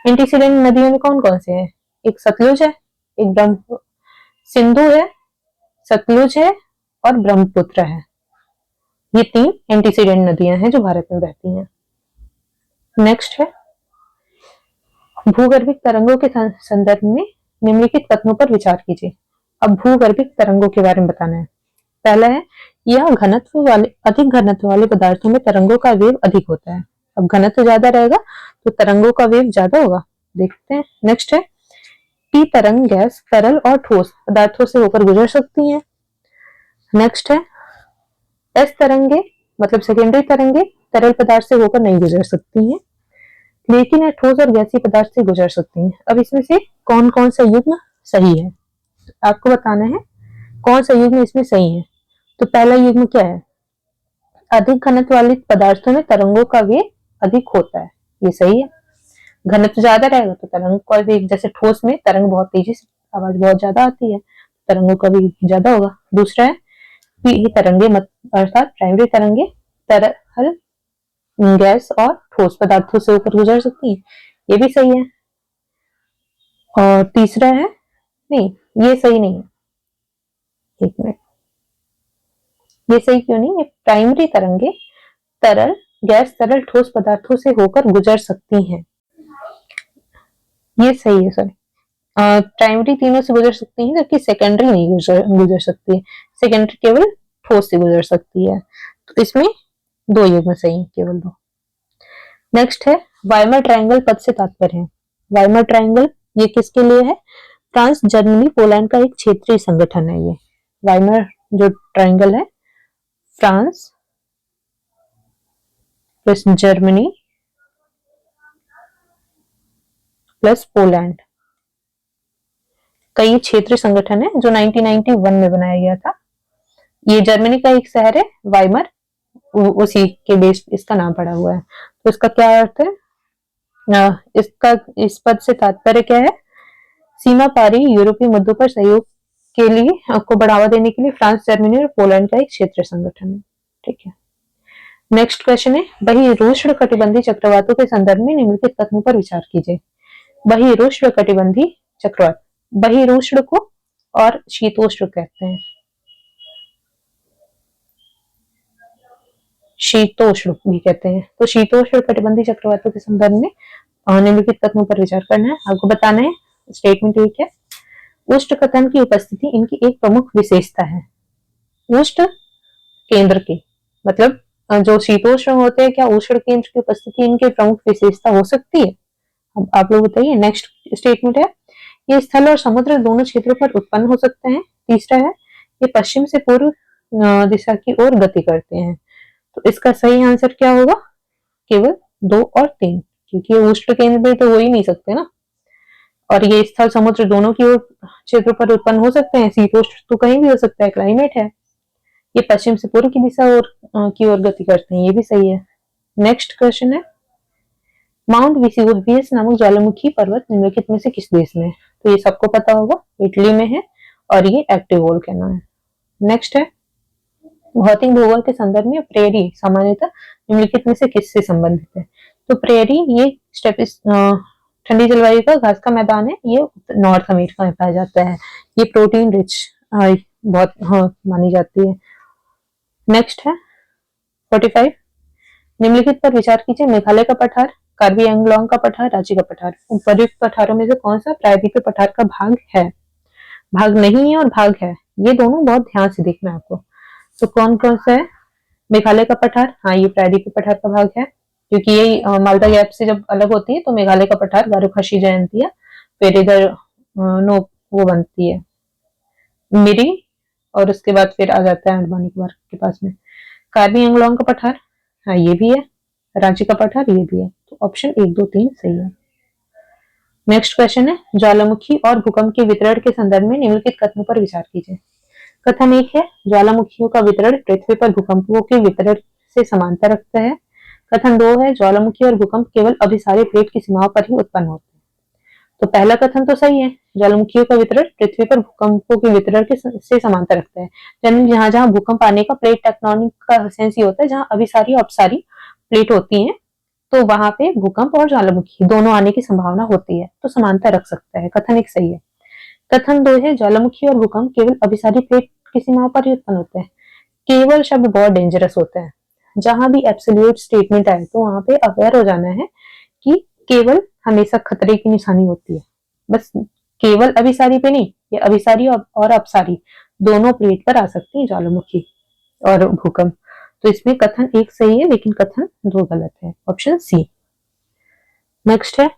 एंटीसीडेंट नदियों में कौन कौन से हैं? एक सतलुज है, एक ब्रह्म सिंधु है, सतलुज है और ब्रह्मपुत्र है। ये 3 एंटीसीडेंट नदियां हैं जो भारत में बहती हैं। नेक्स्ट है, भूगर्भिक तरंगों के संदर्भ में निम्नलिखित कथनों पर विचार कीजिए। अब भूगर्भिक तरंगों के बारे में बताना है। पहला है, यह अधिक घनत्व वाले पदार्थों में तरंगों का वेग अधिक होता है। अब घनत्व ज्यादा रहेगा तो तरंगों का वेग ज्यादा होगा, देखते हैं। नेक्स्ट है, टी तरंग गैस, तरल और ठोस पदार्थों से होकर गुजर सकती हैं। नेक्स्ट है, एस तरंगे मतलब सेकेंडरी तरंगे तरल पदार्थ से होकर नहीं गुजर सकती हैं, लेकिन यह ठोस और गैसीय पदार्थ से गुजर सकती हैं। अब इसमें से कौन कौन सा युग्म सही है आपको बताना है, कौन सा युग्म इसमें सही है। तो पहला युग्म क्या है? अधिक घनत्व वाले पदार्थों में तरंगों का वेग अधिक होता है, ये सही है। घनत्व ज्यादा रहेगा तो तरंग का वेग, जैसे ठोस में तरंग बहुत तेजी से, आवाज बहुत ज्यादा आती है, तरंगों का वेग ज्यादा होगा। दूसरा है, तरंगे अर्थात प्राइमरी तरंगे तरल गैस और ठोस पदार्थों से होकर गुजर सकती है, ये भी सही है। और तीसरा है, नहीं ये सही नहीं है, एक मिनट, ये सही क्यों नहीं है? प्राइमरी तरंगे तरल गैस तरल ठोस पदार्थों से होकर गुजर सकती हैं, ये सही है। सॉरी, प्राइमरी तीनों से गुजर सकती है जबकि सेकेंडरी नहीं गुजर सकती है, सेकेंडरी केवल ठोस से गुजर सकती है। तो इसमें 2 युग्म सही है, केवल 2। नेक्स्ट है, वाइमर ट्रायंगल पद से तात्पर्य है। वाइमर ट्रायंगल ये किसके लिए है? फ्रांस, जर्मनी, पोलैंड का एक क्षेत्रीय संगठन है ये। वाइमर जो ट्रायंगल है, France plus Germany plus Poland का ये क्षेत्रीय संगठन है जो 1991 में बनाया गया था। ये जर्मनी का एक शहर है वाइमर, उसी के बेस इसका नाम पड़ा हुआ है। तो इसका क्या अर्थ है? इसका इस पद से तात्पर्य क्या है? सीमा पारी यूरोपीय मुद्दों पर सहयोग के लिए को बढ़ावा देने के लिए फ्रांस, जर्मनी और पोलैंड का एक क्षेत्रीय संगठन है। ठीक है। नेक्स्ट क्वेश्चन है, बहिरुष्ण कटिबंधी चक्रवातों के संदर्भ में निम्नलिखित कथनों पर विचार कीजिए। बहिरुष्ण कटिबंधी चक्रवात, बहिरुष्ण को और शीतोष्ण कहते हैं। शीतोष्ण भी कहते हैं। तो शीतोष्ण कटिबंधीय चक्रवातों के संदर्भ में निम्नलिखित तत्वों पर विचार करना है। आपको बताना है, स्टेटमेंट एक है, उष्ण कथन की उपस्थिति इनकी एक प्रमुख विशेषता है। उष्ण केंद्र की मतलब जो शीतोष्ण होते हैं, क्या उष्ण केंद्र की उपस्थिति इनकी प्रमुख विशेषता हो सकती है? अब आप लोग बताइए। नेक्स्ट स्टेटमेंट है, ये स्थल और समुद्र दोनों क्षेत्रों पर उत्पन्न हो सकते हैं। तीसरा है, ये पश्चिम से पूर्व दिशा की ओर गति करते हैं। तो इसका सही आंसर क्या होगा? केवल 2 और 3, क्योंकि उष्ण केंद्र में तो हो ही नहीं सकते ना। और ये स्थल समुद्र दोनों की ओर क्षेत्र पर उत्पन्न हो सकते हैं। शीतोष्ण तो कहीं भी हो सकता है, क्लाइमेट है। ये पश्चिम से पूर्व की दिशा और की ओर गति करते हैं, ये भी सही है। नेक्स्ट क्वेश्चन है, माउंट वेसुवियस नामक ज्वालामुखी पर्वत निम्नलिखित में से किस देश में है? तो ये सबको पता होगा, इटली में है और ये एक्टिव वोल्केनो है। नेक्स्ट है, भौतिक भूगोल के संदर्भ में प्रेरी सामान्यतः निम्नलिखित में से किससे संबंधित है? तो प्रेरी ये ठंडी जलवायु का घास का मैदान है। ये नॉर्थ अमेरिका में पाया जाता है। ये प्रोटीन रिच बहुत मानी जाती है। नेक्स्ट है 45, निम्नलिखित पर विचार कीजिए। मेघालय का पठार, कार्बी एंगलोंग का पठार, रांची का पठार, उपर्युक्त पठारों में से कौन सा प्रायद्वीपीय पठार का भाग है? भाग नहीं है और भाग है, ये दोनों बहुत ध्यान से देखना है आपको। तो कौन कौन सा है? मेघालय का पठार, हाँ ये प्रायद्वीपीय पठार का भाग है, क्योंकि ये मालदा गैप से जब अलग होती है तो मेघालय का पठार गारो खासी जयंतिया, फिर इधर नो वो बनती है मिरी, और उसके बाद फिर आ जाता है अंडमान निकोबार के पास में। कार्बी एंगलोंग का पठार, हाँ ये भी है। रांची का पठार, ये भी है। तो ऑप्शन 1, 2, 3 सही है। नेक्स्ट क्वेश्चन है, ज्वालामुखी और भूकंप के वितरण के संदर्भ में निम्नलिखित कथनों पर विचार कीजिए। कथन 1 है, ज्वालामुखियों का वितरण पृथ्वी पर भूकंपों के वितरण से समानता रखता है। कथन 2 है, ज्वालामुखी और भूकंप केवल अभिसारी प्लेट की सीमाओं पर ही उत्पन्न होते हैं। तो पहला कथन तो सही है, ज्वालामुखियों का वितरण पृथ्वी पर भूकंपों के वितरण से समानता रखता है। यानी जहां जहां भूकंप आने का प्लेट टेक्टोनिक का सेंस ये होता है, जहां अभिसारी और अपसारी प्लेट होती हैं, तो वहां पे भूकंप और ज्वालामुखी दोनों आने की संभावना होती है, तो समानता रख सकता है। कथन 1 सही है। कथन 2 है, ज्वालामुखी और भूकंप केवल अभिसारी प्लेट की सीमाओं पर ही उत्पन्न होते हैं। केवल शब्द बहुत डेंजरस होता है। जहां भी एब्सोल्यूट स्टेटमेंट आए तो वहां पे अवेयर हो जाना है कि केवल हमेशा खतरे की निशानी होती है। बस केवल अभिसारी पे नहीं, ये अभिसारी और अपसारी दोनों प्लेट पर आ सकती है ज्वालामुखी और भूकंप। तो इसमें कथन 1 सही है, लेकिन कथन 2 गलत है, ऑप्शन सी। नेक्स्ट है,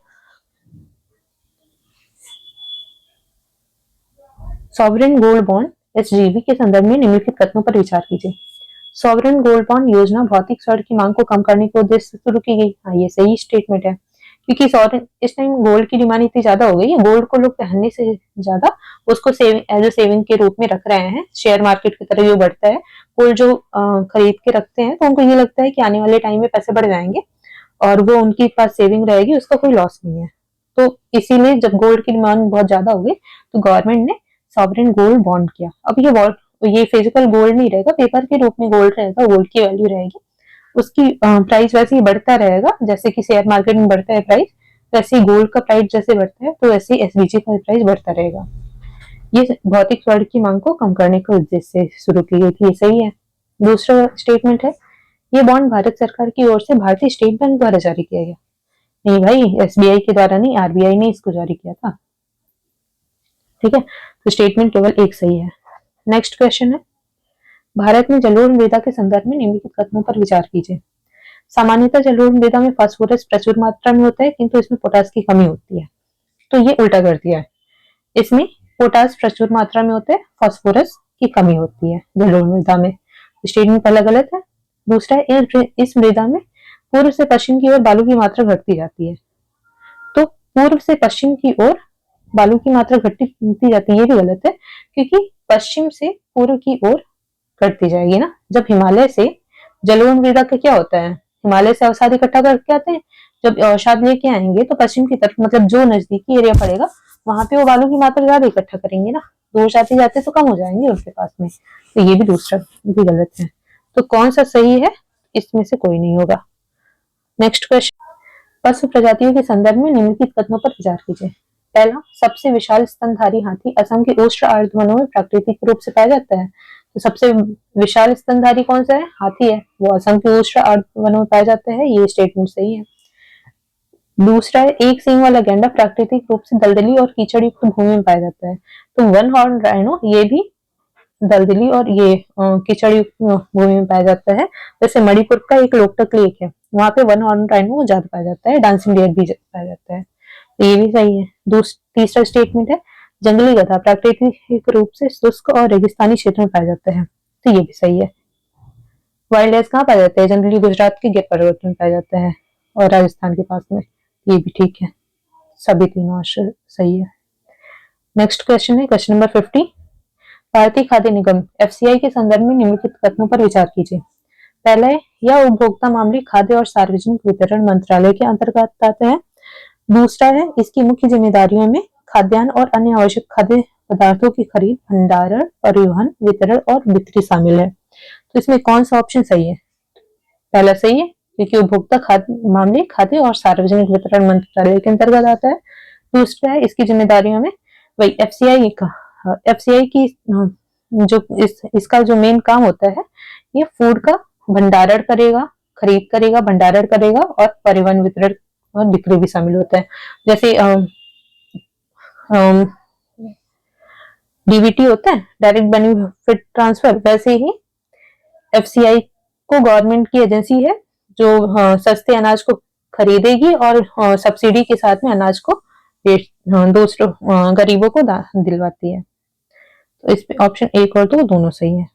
सॉवरेन गोल्ड बॉन्ड एसजीबी के संदर्भ में निम्नलिखित कथनों पर विचार कीजिए। सॉवरेन गोल्ड बॉन्ड योजना भौतिक स्वर्ण की मांग को कम करने के उद्देश्य से शुरू की गई। हाँ ये सही स्टेटमेंट है, क्योंकि सॉवरेन इस टाइम गोल्ड की डिमांड इतनी ज्यादा हो गई है, गोल्ड को लोग पहनने से ज्यादा उसको सेविंग एज ए सेविंग के रूप में रख रहे हैं। शेयर मार्केट की तरह जो बढ़ता है, गोल्ड जो खरीद के रखते हैं तो उनको ये लगता है कि आने वाले टाइम में पैसे बढ़ जाएंगे और वो उनके पास सेविंग रहेगी, उसका कोई लॉस नहीं है। तो इसीलिए जब गोल्ड की डिमांड बहुत ज्यादा हो गई तो गवर्नमेंट ने सॉवरेन गोल्ड बॉन्ड किया। अब ये फिजिकल गोल्ड नहीं रहेगा, पेपर के रूप में गोल्ड रहेगा, गोल्ड की वैल्यू रहेगी, उसकी प्राइस वैसे ही बढ़ता रहेगा। जैसे कि शेयर मार्केट में बढ़ता है प्राइस, वैसे ही गोल्ड का प्राइस जैसे बढ़ता है, तो वैसे ही एसबीजी का प्राइस बढ़ता रहेगा। ये भौतिक स्वर्ण की मांग को कम करने के उद्देश्य से शुरू की गई थी, ये सही है। दूसरा स्टेटमेंट है, ये बॉन्ड भारत सरकार की ओर से भारतीय स्टेट बैंक द्वारा जारी किया गया। नहीं भाई, एसबीआई के द्वारा नहीं, आरबीआई ने इसको जारी किया था। ठीक है, तो स्टेटमेंट केवल 1 सही है। नेक्स्ट क्वेश्चन है, भारत में जलोढ़ मृदा के संदर्भ में निम्नलिखित कथनों पर विचार कीजिए। सामान्यतः जलोढ़ मृदा में फास्फोरस प्रचुर मात्रा में होता है, किंतु इसमें पोटास की कमी होती है। तो ये उल्टा कर दिया है, इसमें पोटास प्रचुर मात्रा में होता है, फास्फोरस की कमी होती है जलोढ़ मृदा में। स्टेटमेंट पहला गलत है। दूसरा है, इस मृदा में पूर्व से पश्चिम की ओर बालू की मात्रा घटती जाती है। तो पूर्व से पश्चिम की ओर बालू की मात्रा घटती जाती है, ये भी गलत है, क्योंकि पश्चिम से पूर्व की ओर घटती जाएगी ना। जब हिमालय से जलोढ़ मृदा का क्या होता है, हिमालय से अवसाद इकट्ठा करके आते हैं, जब अवसाद लेके आएंगे तो पश्चिम की तरफ, मतलब जो नजदीकी एरिया पड़ेगा वहां पे वो बालू की मात्रा ज्यादा इकट्ठा करेंगे ना, दूर जाते जाते तो कम हो जाएंगे उनके पास में। तो ये भी दूसरा भी गलत है। तो कौन सा सही है, इसमें से कोई नहीं होगा। नेक्स्ट क्वेश्चन, पशु प्रजातियों के संदर्भ में निम्नलिखित कथनों पर विचार कीजिए। पहला, सबसे विशाल स्तनधारी हाथी असम के उष्ण आर्द्र वनों में प्राकृतिक रूप से पाया जाता है। तो सबसे विशाल स्तनधारी कौन सा है? हाथी है। वो असम के उष्ण आर्द्र वनों में पाया जाता है। ये स्टेटमेंट सही है। दूसरा है, एक सींग वाला गैंडा प्राकृतिक रूप से दलदली और कीचड़ युक्त भूमि में पाया जाता है। तो वन हॉर्न राइनो ये भी दलदली और ये कीचड़ युक्त भूमि में पाया जाता है। जैसे मणिपुर का एक लोकटक लेक है, वहां पे वन हॉर्न राइनो ज्यादा पाया जाता है। डांसिंग डियर भी पाया जाता है। तो ये भी सही है। तीसरा स्टेटमेंट है, जंगली गधा प्राकृतिक रूप से शुष्क और रेगिस्तानी क्षेत्र में पाया जाता है। तो ये भी सही है। वाइल्ड एस कहाँ पाया जाता है? जनरली गुजरात के गिर पर्वत में पाया जाता है और राजस्थान के पास में। ये भी ठीक है। सभी तीनों आंसर सही है। नेक्स्ट क्वेश्चन है क्वेश्चन नंबर 50। भारतीय खाद्य निगम एफसीआई के संदर्भ में निम्नलिखित कथनों पर विचार कीजिए। पहला है, यह उपभोक्ता मामले, खाद्य और सार्वजनिक वितरण मंत्रालय के अंतर्गत आता है। दूसरा है, इसकी मुख्य जिम्मेदारियों में खाद्यान्न और अन्य आवश्यक खाद्य पदार्थों की खरीद, भंडारण, परिवहन, वितरण और बिक्री शामिल है। तो इसमें कौन सा ऑप्शन सही है? पहला सही है, क्योंकि उपभोक्ता खाद्य मामले, खाद्य और सार्वजनिक वितरण मंत्रालय के अंतर्गत आता है। दूसरा है, इसकी जिम्मेदारियों में वही एफसीआई की जो इसका जो मेन काम होता है, ये फूड का भंडारण करेगा, खरीद करेगा, भंडारण करेगा और परिवहन, वितरण और बिक्री भी शामिल होता है। जैसे डीबीटी होता है, डायरेक्ट बेनिफिट ट्रांसफर, वैसे ही एफसीआई को गवर्नमेंट की एजेंसी है जो सस्ते अनाज को खरीदेगी और सब्सिडी के साथ में अनाज को दूसरों गरीबों को दिलवाती है। तो इस पे ऑप्शन 1 और 2 दोनों सही है।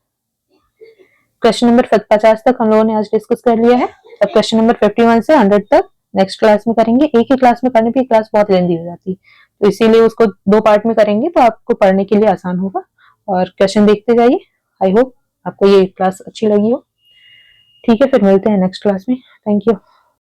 क्वेश्चन नंबर 50 तक हम लोगों ने आज डिस्कस कर लिया है। अब क्वेश्चन नंबर 51 से 100 तक नेक्स्ट क्लास में करेंगे। एक ही क्लास में करने पे क्लास बहुत लेंदी हो जाती है, तो इसीलिए उसको 2 पार्ट में करेंगे, तो आपको पढ़ने के लिए आसान होगा। और क्वेश्चन देखते जाइए। आई होप आपको ये क्लास अच्छी लगी हो। ठीक है, फिर मिलते हैं नेक्स्ट क्लास में। Thank you.